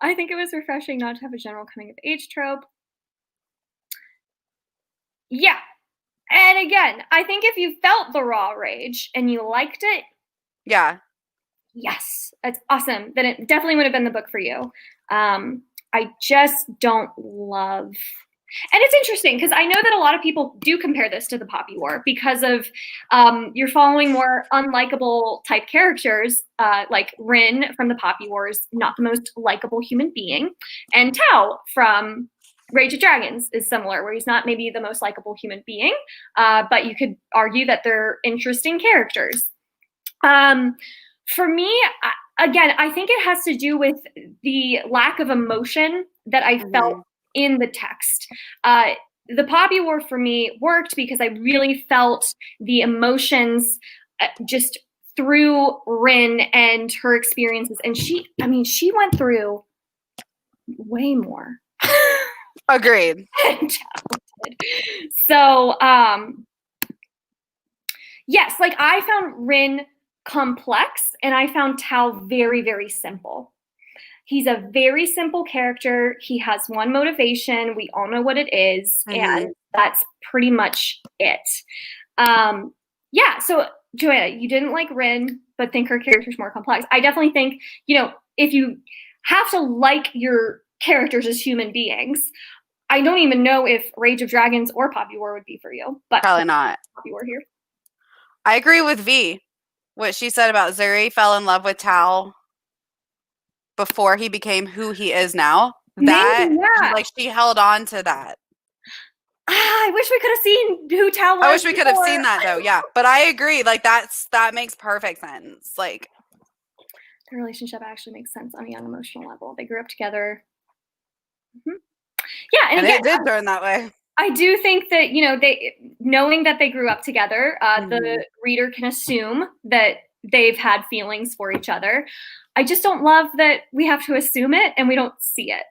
I think it was refreshing not to have a general coming of age trope. Yeah. And again, I think if you felt the raw rage and you liked it. Yeah. Yes, that's awesome. Then it definitely would have been the book for you. I just don't love, and it's interesting because I know that a lot of people do compare this to the Poppy War because of you're following more unlikable type characters, like Rin from the Poppy War is not the most likable human being, and Tao from Rage of Dragons is similar, where he's not maybe the most likable human being, but you could argue that they're interesting characters. For me, again, I think it has to do with the lack of emotion that I felt in the text. The Poppy War for me worked because I really felt the emotions just through Rin and her experiences. And she went through way more. Agreed. So, yes, like I found Rin complex and I found Tao very, very simple. He's a very simple character. He has one motivation. We all know what it is, and that's pretty much it. Yeah, so Joanna, you didn't like Rin, but think her character's more complex. I definitely think, if you have to like your characters as human beings, I don't even know if Rage of Dragons or Poppy War would be for you, but probably not. Poppy War here. I agree with V. What she said about Zuri fell in love with Tao before he became who he is now. Like she held on to that. I wish we could have seen who Tao was. I wish we could have seen that though. Yeah, but I agree. Like that makes perfect sense. Like the relationship actually makes sense on a young emotional level. They grew up together. Mm-hmm. Yeah, and again, it did turn that way. I do think that, they knowing that they grew up together, the reader can assume that they've had feelings for each other. I just don't love that we have to assume it and we don't see it.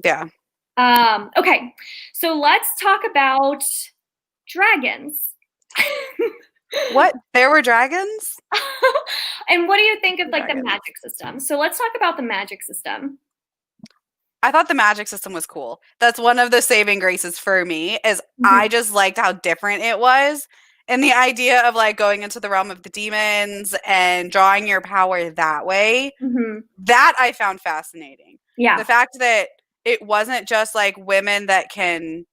Yeah. Okay, so let's talk about dragons. What? There were dragons? And what do you think of the magic system? So let's talk about the magic system. I thought the magic system was cool. That's one of the saving graces for me is I just liked how different it was. And the idea of like going into the realm of the demons and drawing your power that way, that I found fascinating. Yeah. The fact that it wasn't just like women that can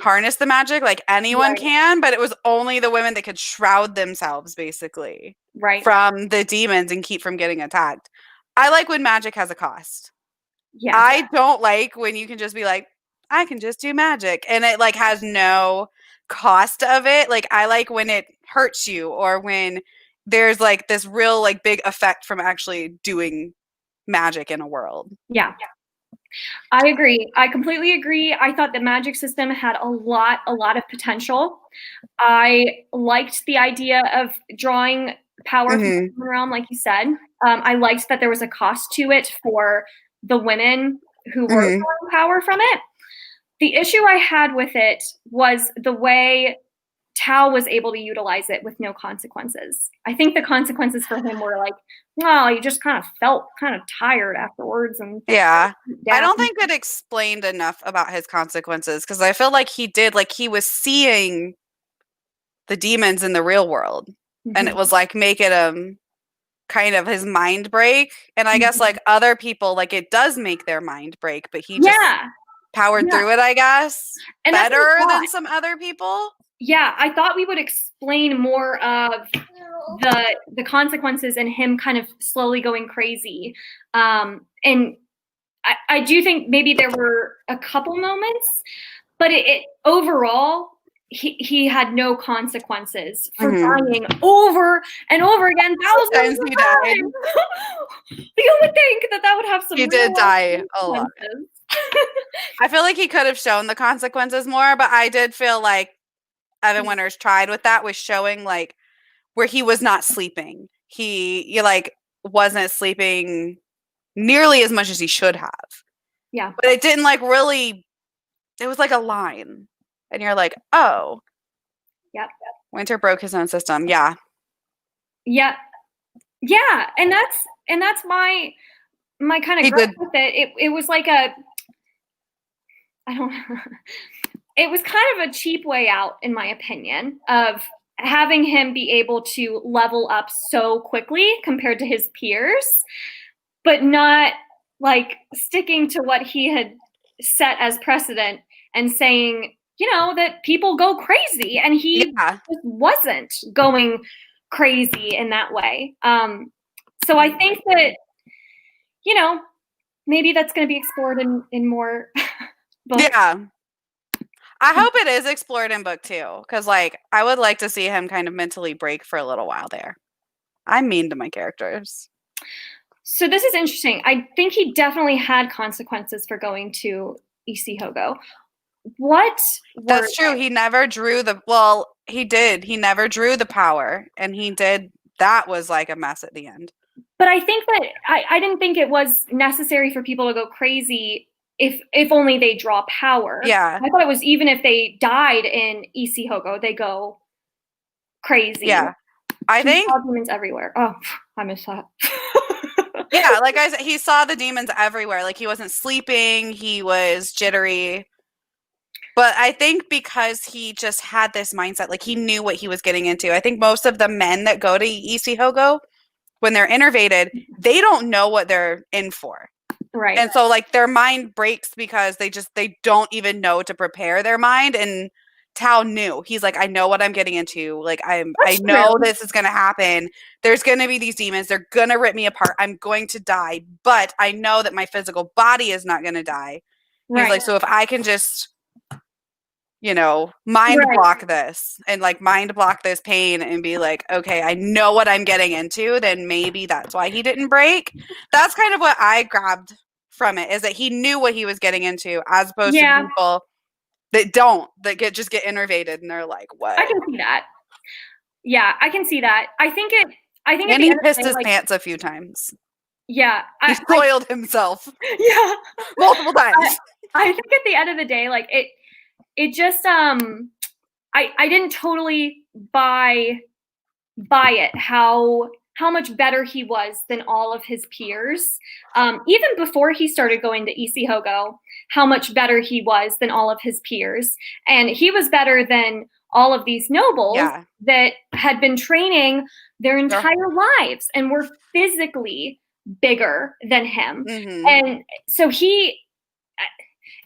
harness the magic, like anyone can, but it was only the women that could shroud themselves basically from the demons and keep from getting attacked. I like when magic has a cost. Yeah. I don't like when you can just be like, I can just do magic. And it like has no cost of it. Like, I like when it hurts you or when there's like this real like big effect from actually doing magic in a world. Yeah. I agree. I completely agree. I thought the magic system had a lot of potential. I liked the idea of drawing power from the realm, like you said. I liked that there was a cost to it for the women who were drawing power from it. The issue I had with it was the way Tao was able to utilize it with no consequences. I think the consequences for him were like, well, you just kind of felt kind of tired afterwards. And yeah, I don't think it explained enough about his consequences because I feel like he did, like he was seeing the demons in the real world and it was like making him kind of his mind break. And I guess like other people, like it does make their mind break, but he just powered through it, I guess, and better than some other people. Yeah, I thought we would explain more of the consequences and him kind of slowly going crazy. And I do think maybe there were a couple moments, but it overall, he had no consequences for dying over and over again. Thousands of times. You would think that would have some. He did die a lot. I feel like he could have shown the consequences more, but I did feel like Evan Winters tried with that, was showing like where he was not sleeping. He like wasn't sleeping nearly as much as he should have. Yeah. But it didn't like really, it was like a line. And you're like, oh. Yep. Winter broke his own system. Yeah. Yeah. Yeah. And that's my kind of gripe with it. It was like it was kind of a cheap way out, in my opinion, of having him be able to level up so quickly compared to his peers, but not like sticking to what he had set as precedent and saying, you know, that people go crazy, and he just wasn't going crazy in that way. So I think that, you know, maybe that's going to be explored in more books. Yeah. I hope it is explored in book 2, because like I would like to see him kind of mentally break for a little while there. I'm mean to my characters. So this is interesting. I think he definitely had consequences for going to EC Hogo. That's true. He never drew he did. He never drew the power, and that was like a mess at the end. But I think that I didn't think it was necessary for people to go crazy if only they draw power. Yeah. I thought it was even if they died in EC Hogo, they go crazy. Yeah. I think demons everywhere. Oh, I miss that. Yeah, like I said, he saw the demons everywhere. Like he wasn't sleeping, he was jittery. But I think because he just had this mindset, like he knew what he was getting into. I think most of the men that go to EC Hogo, when they're innervated, they don't know what they're in for. Right. And so like their mind breaks because they don't even know to prepare their mind. And Tao knew. He's like, I know what I'm getting into. Like I know this is gonna happen. There's gonna be these demons, they're gonna rip me apart. I'm going to die, but I know that my physical body is not gonna die. Right. He's like, so if I can just, you know, mind block this and like mind block this pain and be like, okay, I know what I'm getting into, then maybe that's why he didn't break. That's kind of what I grabbed from it, is that he knew what he was getting into, as opposed to people that just get innervated and they're like, what? I can see that. Yeah, I can see that. I think and he pissed his pants a few times. Yeah. He spoiled himself. Yeah. Multiple times. I think at the end of the day, like it just I didn't totally buy it how much better he was than all of his peers. Even before he started going to EC Hogo, how much better he was than all of his peers. And he was better than all of these nobles that had been training their entire lives and were physically bigger than him. Mm-hmm. And so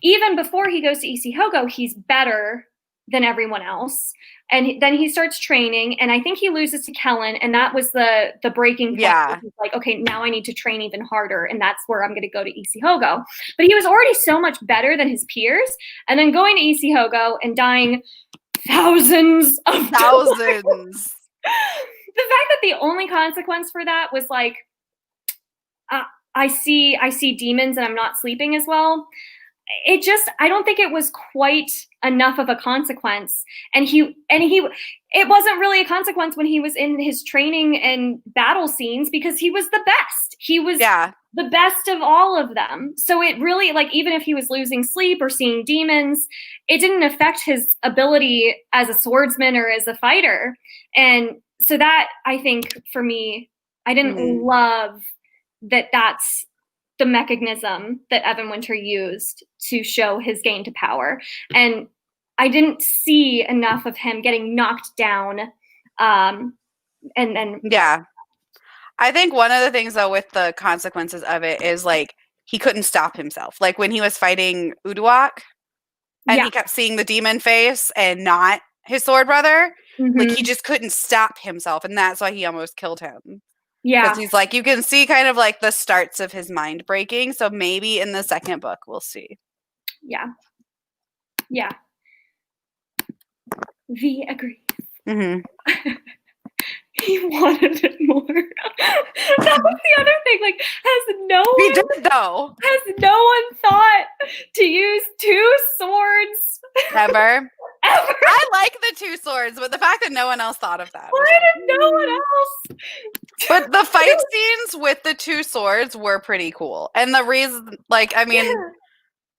even before he goes to EC Hogo, he's better than everyone else. And then he starts training, and I think he loses to Kellen, and that was the breaking point. Yeah. He's like, okay, now I need to train even harder, and that's where I'm going to go to EC Hogo. But he was already so much better than his peers, and then going to EC Hogo and dying thousands of thousands. The fact that the only consequence for that was like, I see demons and I'm not sleeping as well. I don't think it was quite enough of a consequence. And it wasn't really a consequence when he was in his training and battle scenes because he was the best. He was the best of all of them. So it really, like, even if he was losing sleep or seeing demons, it didn't affect his ability as a swordsman or as a fighter. And so that, I think, for me, I didn't love that that's the mechanism that Evan Winter used to show his gain to power. And I didn't see enough of him getting knocked down. And then I think one of the things, though, with the consequences of it is, like, he couldn't stop himself. Like, when he was fighting Uduak, and he kept seeing the demon face and not his sword brother, like, he just couldn't stop himself, and that's why he almost killed him. Yeah. Because he's like, you can see kind of, like, the starts of his mind breaking, so maybe in the second book we'll see. Yeah. Yeah. V agrees. He wanted it more. That was the other thing. Like, has no one thought to use 2 swords ever? I like the 2 swords, but the fact that no one else thought of that. Why did no one else? But the fight scenes with the 2 swords were pretty cool. And the reason, like, I mean,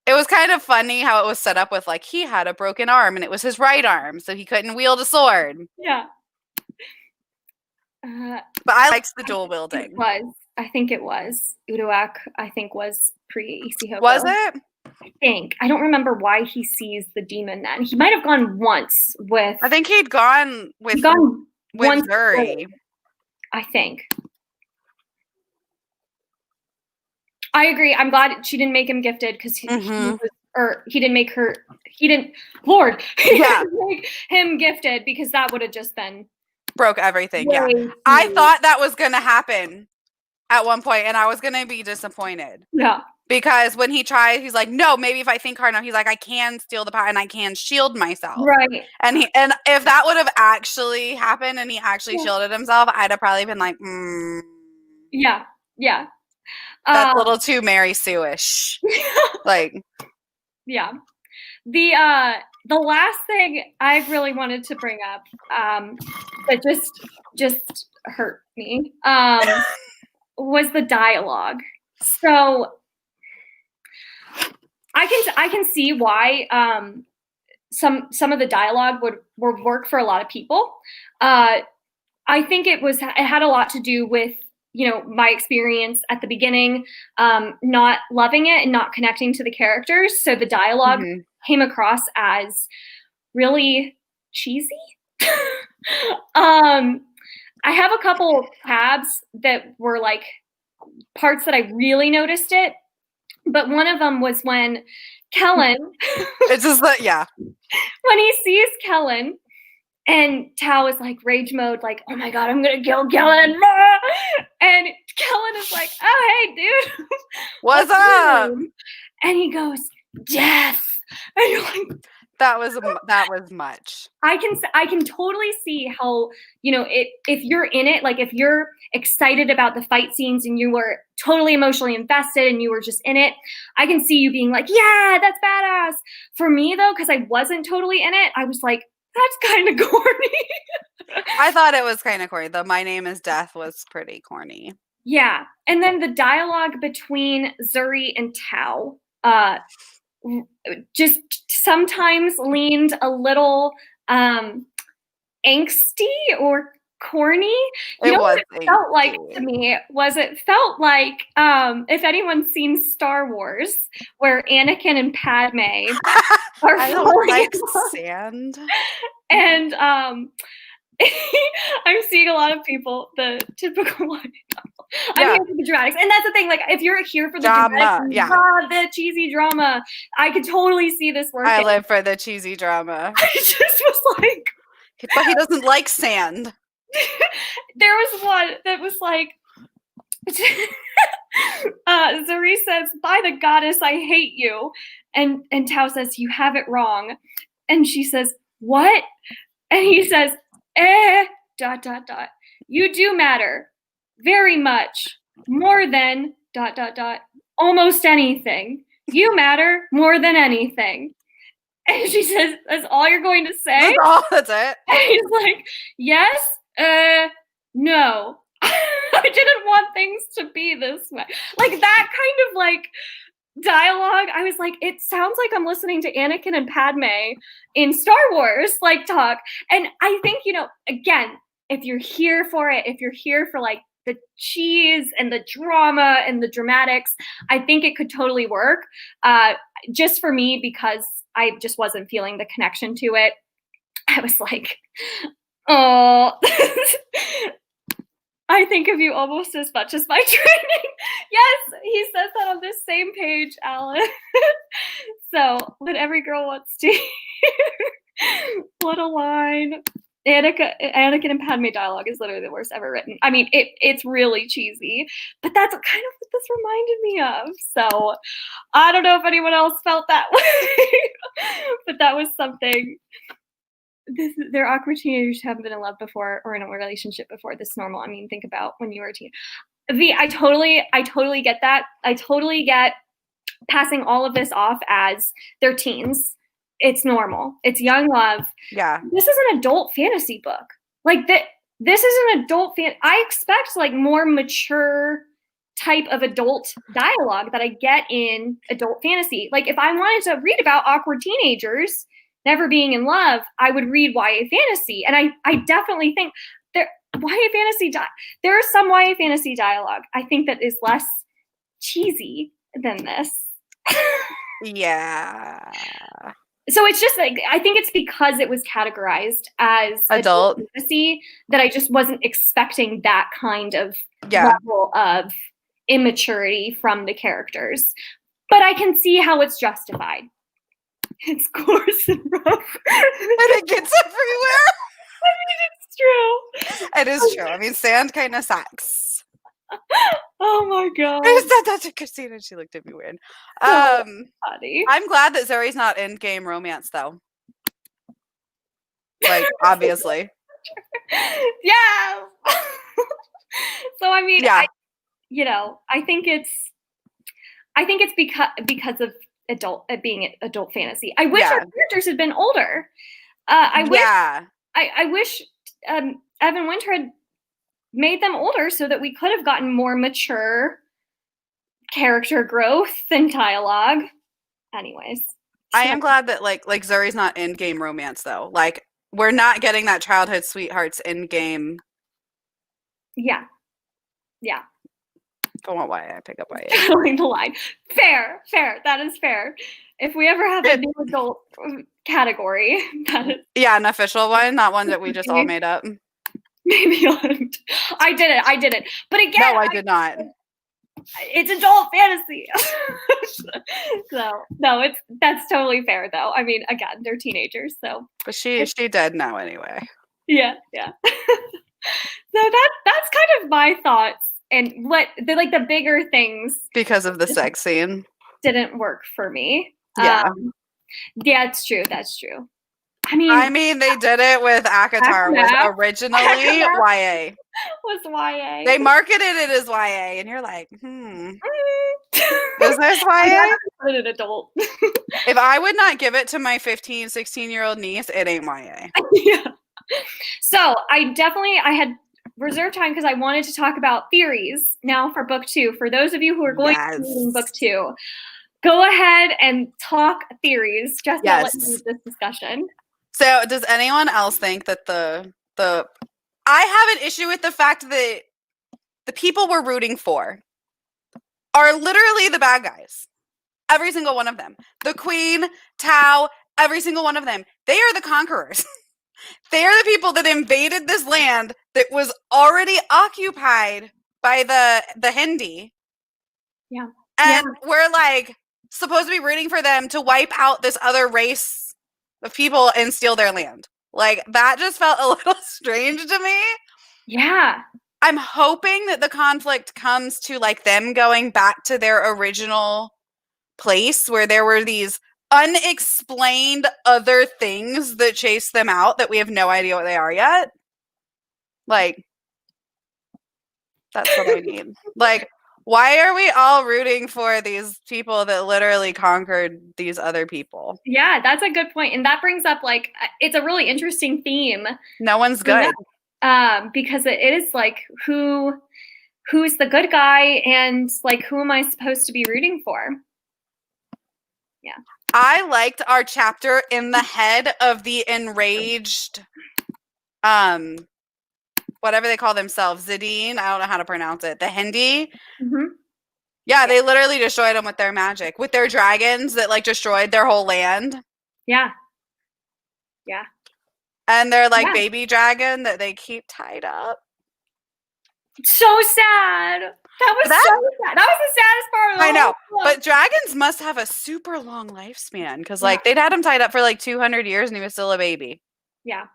it was kind of funny how it was set up with, like, he had a broken arm and it was his right arm, so he couldn't wield a sword. Yeah. But I liked the dual wielding. I think it was. Uduak, I think, was pre-Isihoko. Was it? I think. I don't remember why he sees the demon then. He might have gone once with... I think he'd gone with Zuri. I think. I agree. I'm glad she didn't make him gifted because he didn't make him gifted, because that would have just been... broke everything. Yeah. I thought that was going to happen at one point, and I was going to be disappointed. Yeah. Because when he tried, he's like, no, maybe if I think hard enough, he's like, I can steal the power and I can shield myself. Right. And if that would have actually happened and he actually shielded himself, I'd have probably been like, Yeah. Yeah. That's a little too Mary Sue-ish. Like. Yeah. The last thing I really wanted to bring up, that just hurt me, was the dialogue. So I can see why some of the dialogue would work for a lot of people. I think it had a lot to do with, you know, my experience at the beginning, not loving it and not connecting to the characters. So the dialogue came across as really cheesy. I have a couple tabs that were like parts that I really noticed it, but one of them was when Kellen it's just that when he sees Kellen and Tao is like rage mode, like, oh my god, I'm gonna kill Kellen. And Kellen is like, oh hey dude, what's up? And he goes, death. And you're like, that was much. I can totally see how, you know, if you're in it, like if you're excited about the fight scenes and you were totally emotionally invested and you were just in it, I can see you being like, yeah, that's badass. For me though, because I wasn't totally in it, I was like, that's kind of corny. I thought it was kind of corny. The My Name is Death was pretty corny. Yeah. And then the dialogue between Zuri and Tao, just sometimes leaned a little angsty or corny. You know what it felt like to me was it felt like if anyone's seen Star Wars, where Anakin and Padme are falling like sand, and I'm seeing a lot of people the typical one. I'm here for the dramatics, and that's the thing. Like, if you're here for the drama, the cheesy drama, I could totally see this working. I live for the cheesy drama. I just was like, but he doesn't like sand. There was one that was like, Zuri says, by the goddess, I hate you. And Tao says, you have it wrong. And she says, what? And he says, dot, dot, dot. You do matter very much, more than, dot, dot, dot, almost anything. You matter more than anything. And she says, that's all you're going to say? That's it. And he's like, yes, no. I didn't want things to be this way. Like that kind of like dialogue, I was like, it sounds like I'm listening to Anakin and Padme in Star Wars, like talk. And I think, again, if you're here for it, if you're here for like the cheese and the drama and the dramatics, I think it could totally work. Just for me, because I just wasn't feeling the connection to it. I was like, oh, I think of you almost as much as my training. Yes, he says that on this same page, Alan. So, what every girl wants to hear. What a line. Anakin and Padme dialogue is literally the worst ever written. I mean, it's really cheesy, but that's kind of what this reminded me of. So, I don't know if anyone else felt that way, but that was something. They're awkward teenagers who haven't been in love before or in a relationship before. This is normal. I mean, think about when you were a teen. I totally get that. I totally get passing all of this off as they're teens. It's normal. It's young love. Yeah. This is an adult fantasy book. Like that. This is an adult I expect like more mature type of adult dialogue that I get in adult fantasy. Like if I wanted to read about awkward teenagers never being in love, I would read YA fantasy. And I definitely think there is some YA fantasy dialogue I think that is less cheesy than this. Yeah. So it's just like, I think it's because it was categorized as adult fantasy that I just wasn't expecting that kind of level of immaturity from the characters. But I can see how it's justified. It's coarse and rough. And it gets everywhere. I mean, it's true. It is true. I mean, sand kind of sucks. Oh my god. I said that to Christina and she looked at me weird. Funny. I'm glad that Zoe's not in game romance though. Like, obviously. Yeah. So I mean, yeah. I think it's because of being adult fantasy. I wish our characters had been older. I wish Evan Winter had made them older so that we could have gotten more mature character growth and dialogue. Anyways, I am glad that like Zuri's not in game romance though. Like we're not getting that childhood sweethearts in game. Yeah. Don't want why I pick up why. Telling the line. Fair. That is fair. If we ever have a new adult category, that is an official one, not one that we just all made up. Maybe I did it. But again, no, I did not. It's adult fantasy. So no, that's totally fair though. I mean, again, they're teenagers, so. But she dead now anyway. Yeah. So that's kind of my thoughts. And what the bigger things because of the sex scene didn't work for me. Yeah, it's true. That's true. I mean, they did it with ACOTAR. Was originally YA. Was YA. They marketed it as YA, and you're like, is this YA? An adult. If I would not give it to my 15, 16-year-old niece, it ain't YA. Yeah. So I had reserve time because I wanted to talk about theories now for book 2. For those of you who are going to be reading book 2, go ahead and talk theories. Just let me lead this discussion. So, does anyone else think that I have an issue with the fact that the people we're rooting for are literally the bad guys. Every single one of them. The Queen, Tao, every single one of them. They are the conquerors. They are the people that invaded this land that was already occupied by the Hindi. Yeah. And we're like supposed to be rooting for them to wipe out this other race of people and steal their land. Like that just felt a little strange to me. Yeah. I'm hoping that the conflict comes to like them going back to their original place where there were these unexplained other things that chase them out that we have no idea what they are yet. Like, that's what I need. Like, why are we all rooting for these people that literally conquered these other people? Yeah, that's a good point. And that brings up, like, it's a really interesting theme. No one's good. Because it is like, who's the good guy, and like, who am I supposed to be rooting for? Yeah. I liked our chapter in the head of the enraged, whatever they call themselves, Zadine. I don't know how to pronounce it. The Hindi. Mm-hmm. Yeah, they literally destroyed them with their magic, with their dragons that like destroyed their whole land. Yeah. Yeah. And their like baby dragon that they keep tied up. So sad. That was so sad. That was the saddest part of the I know. book. But dragons must have a super long lifespan because like they'd had him tied up for like 200 years and he was still a baby. Yeah.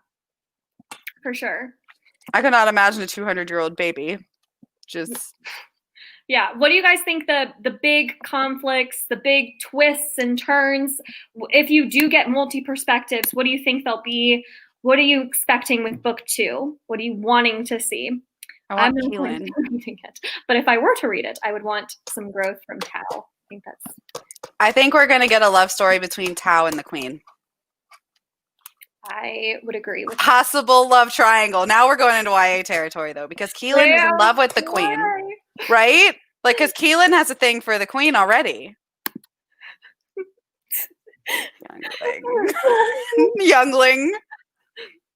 For sure. I could not imagine a 200-year-old baby. Just yeah. What do you guys think the big conflicts, the big twists and turns, if you do get multi-perspectives, what do you think they'll be? What are you expecting with book 2? What are you wanting to see? I'm not reading it, but if I were to read it, I would want some growth from Tao. I think we're going to get a love story between Tao and the Queen. I would agree with possible love triangle. Now we're going into YA territory though, because Keelan is in love with the Queen, right? Like, because Keelan has a thing for the Queen already. Youngling.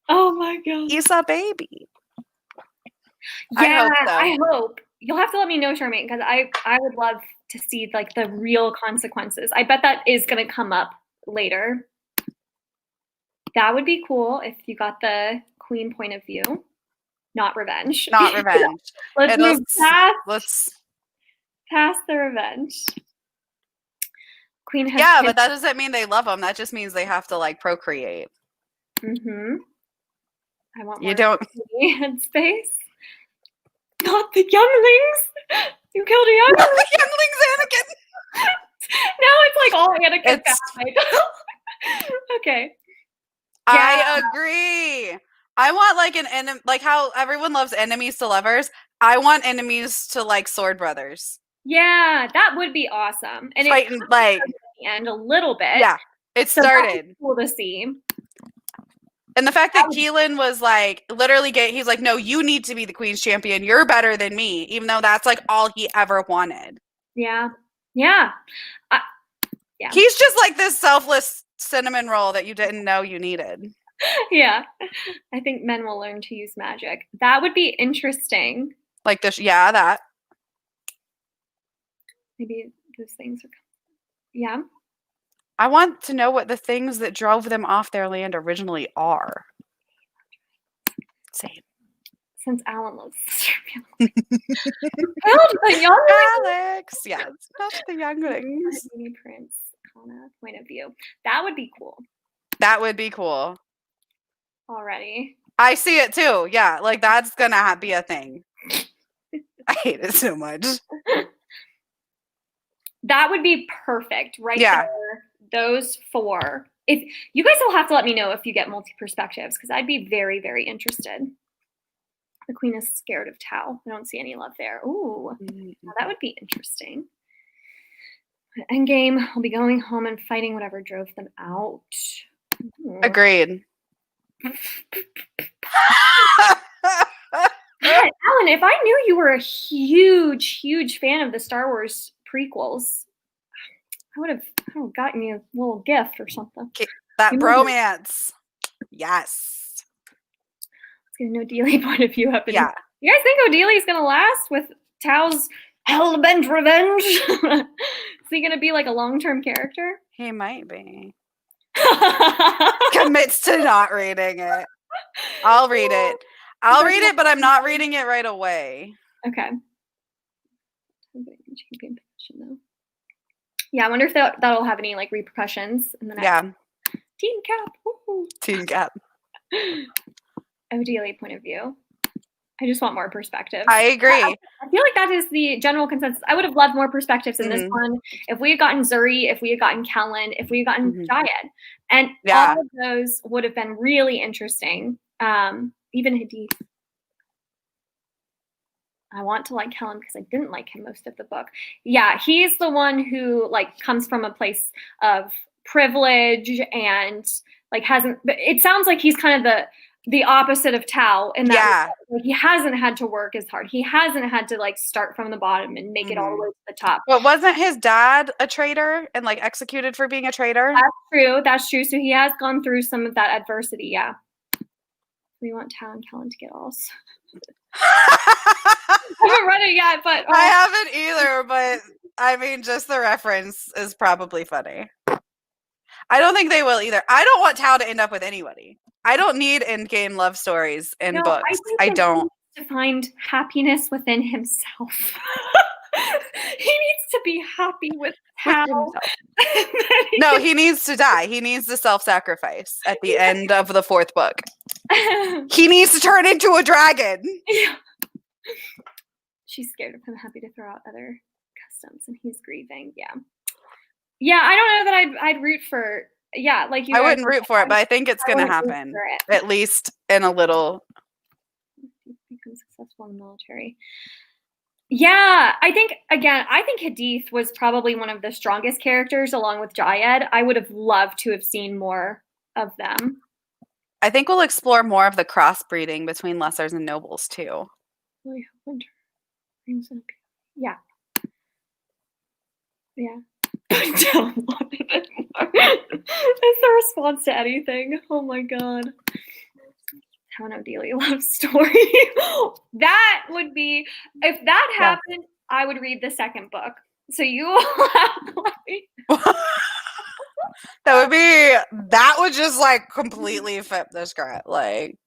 Oh my god. He's a baby. Yeah, I hope. You'll have to let me know, Charmaine, because I would love to see like the real consequences. I bet that is going to come up later. That would be cool if you got the Queen point of view. Not revenge. Not revenge. Let's move past the revenge. Queen has but that doesn't mean they love them. That just means they have to like procreate. Mm-hmm. I want more you don't headspace. Not the younglings. You killed a youngling. Not the younglings, Anakin. Now it's like all Anakin bad. Okay. Yeah. I agree. I want like an enemy, like how everyone loves enemies to lovers. I want enemies to like sword brothers. Yeah, that would be awesome. And fighting like at the end a little bit. Yeah, it started. Cool to see. And the fact that Keelan was like literally he's like, no, you need to be the Queen's champion. You're better than me, even though that's like all he ever wanted. Yeah. Yeah. He's just like this selfless cinnamon roll that you didn't know you needed. Yeah. I think men will learn to use magic. That would be interesting. Like this, that. Maybe those things are. Yeah. I want to know what the things that drove them off their land originally are. Same. Since Alan loves the younglings. Alex, yes, not the younglings. Prince point of view. That would be cool. That would be cool. Already. I see it too. Yeah, like that's gonna be a thing. I hate it so much. That would be perfect, right there. Those 4. If you guys will have to let me know if you get multi-perspectives, because I'd be very, very interested. The Queen is scared of Tao. I don't see any love there. Ooh, that would be interesting. Endgame, I'll be going home and fighting whatever drove them out. Ooh. Agreed. Alan, if I knew you were a huge, huge fan of the Star Wars prequels, I would have gotten you a little gift or something. That bromance. Yes. Let's get an Odelia point of view up. You guys think Odelia's going to last with Tao's hell-bent revenge? Is he going to be like a long-term character? He might be. Commits to not reading it. I'll read it. I'll read it, but I'm not reading it right away. Okay. Champion position though. Yeah, I wonder if that'll have any like repercussions in the next. Team Cap. Woo-hoo. Team Cap. Odelia point of view. I just want more perspectives. I agree. I feel like that is the general consensus. I would have loved more perspectives in this one. If we had gotten Zuri, if we had gotten Kellen, if we had gotten Jayed. And all of those would have been really interesting. Even Hadith. I want to like Kellen because I didn't like him most of the book. Yeah, he's the one who like comes from a place of privilege and like hasn't. It sounds like he's kind of the opposite of Tao in that like, he hasn't had to work as hard. He hasn't had to like start from the bottom and make it all the way to the top. But wasn't his dad a traitor and like executed for being a traitor? That's true. So he has gone through some of that adversity. Yeah. We want Tao and Kellen to get alls. I haven't read it yet, but I haven't either, but I mean just the reference is probably funny. I don't think they will either. I don't want Tao to end up with anybody. I don't need endgame love stories in books. I don't. To find happiness within himself. He needs to be happy with Tao. No, he needs to die. He needs to self-sacrifice at the end of the 4th book. He needs to turn into a dragon. Yeah. She's scared of him, happy to throw out other customs, and he's grieving. Yeah. Yeah, I don't know that I'd root for. Yeah, like you. I wouldn't root for it, but I think it's going to happen. At least in a little. Become successful in the military. Yeah, I think Hadith was probably one of the strongest characters along with Jayed. I would have loved to have seen more of them. I think we'll explore more of the crossbreeding between lessers and nobles too. Yeah. Yeah. I don't want it anymore. It's the response to anything. Oh my god. Tao and Odelia love story. That would be, if that happened, I would read the 2nd book. So you will have that would just like completely flip the script. Like,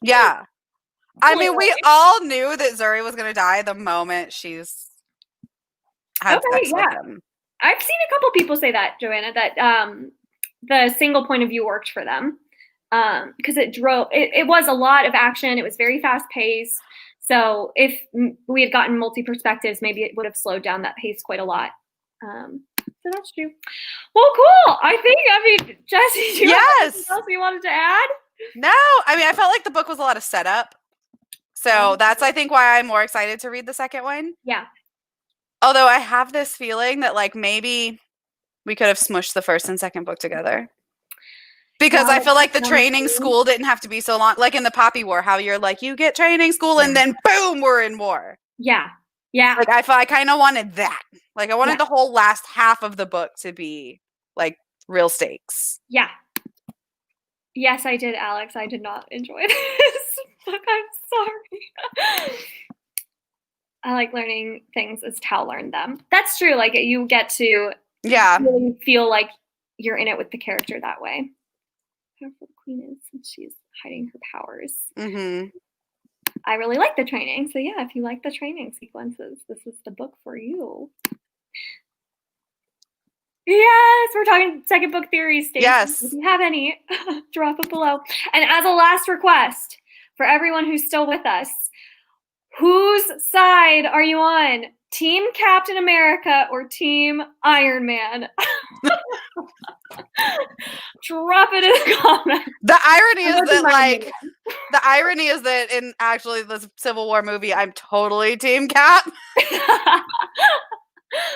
yeah. I mean, we all knew that Zuri was going to die the moment she's had sex with him. I've seen a couple people say that, Joanna, that the single point of view worked for them. Because it was a lot of action. It was very fast paced. So if we had gotten multi perspectives, maybe it would have slowed down that pace quite a lot. So that's true. Well, cool. I mean, Jessi, do you have anything else you wanted to add? No, I mean, I felt like the book was a lot of setup. So that's, I think, why I'm more excited to read the 2nd one. Yeah. Although I have this feeling that like maybe we could have smushed the 1st and 2nd book together. Because I feel like the training school didn't have to be so long. Like in the Poppy War, how you're like, you get training school and then boom, we're in war. Yeah. Yeah. Like I kind of wanted that. Like I wanted the whole last half of the book to be like real stakes. Yeah. Yes, I did, Alex. I did not enjoy this book. I'm sorry. I like learning things as Tao learned them. That's true. Like you get to really feel like you're in it with the character that way. How powerful the queen is since she's hiding her powers. I really like the training. So yeah, if you like the training sequences, this is the book for you. Yes, we're talking 2nd book theories, Stacey. Yes. If you have any, drop it below. And as a last request for everyone who's still with us, whose side are you on? Team Captain America or Team Iron Man? Drop it in the comments. The irony is that in actually the Civil War movie, I'm totally Team Cap.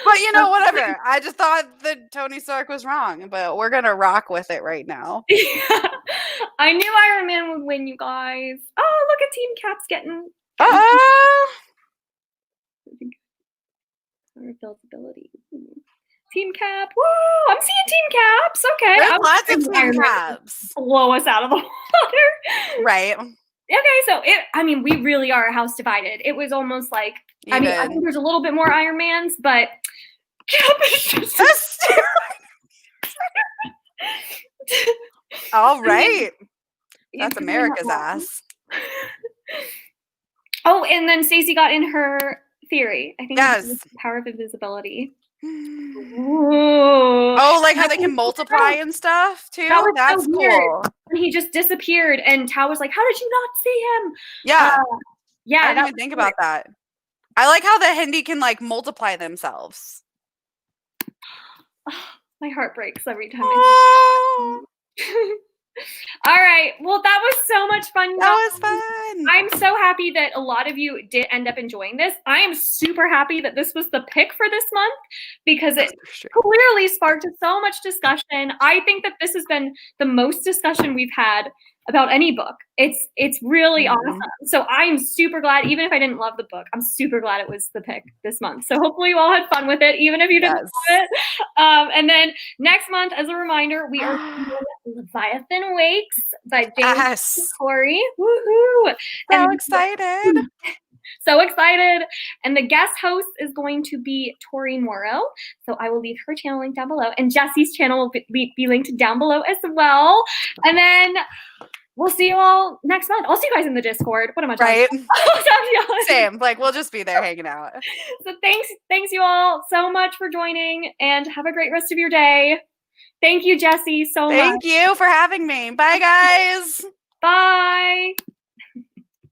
But you know, whatever. I just thought that Tony Stark was wrong, but we're gonna rock with it right now. Yeah. I knew Iron Man would win, you guys. Oh, look at Team Cap's getting. Ability. Team Cap. Woo! I'm seeing Team Caps. Okay. There's lots of Team Caps. Blow us out of the water. Right. Okay, so we really are a house divided. It was almost like, I think there's a little bit more Iron Mans, but Cap is just all right. That's America's ass. Oh, and then Stacey got in her theory. I think yes. The power of invisibility. Ooh. Oh, like how they can multiply and stuff too. That's so cool. And he just disappeared, and Tao was like, "How did you not see him?" Yeah, yeah. I didn't even think about that. I like how the Hindi can like multiply themselves. Oh, my heart breaks every time I think All right. Well, that was so much fun. That was fun. I'm so happy that a lot of you did end up enjoying this. I am super happy that this was the pick for this month because it clearly sparked so much discussion. I think that this has been the most discussion we've had about any book. It's really awesome. So I'm super glad, even if I didn't love the book, I'm super glad it was the pick this month. So hopefully you all had fun with it, even if you didn't love it. And then next month, as a reminder, we are doing Leviathan Wakes by James and Tori. Woohoo! So excited. So excited. And the guest host is going to be Tori Morrow. So I will leave her channel link down below. And Jessi's channel will be linked down below as well. And then we'll see you all next month. I'll see you guys in the Discord. What am I talking about? Same. Like, we'll just be there hanging out. So thanks you all so much for joining, and have a great rest of your day. Thank you, Jessi, so much. Thank you for having me. Bye, guys. Bye.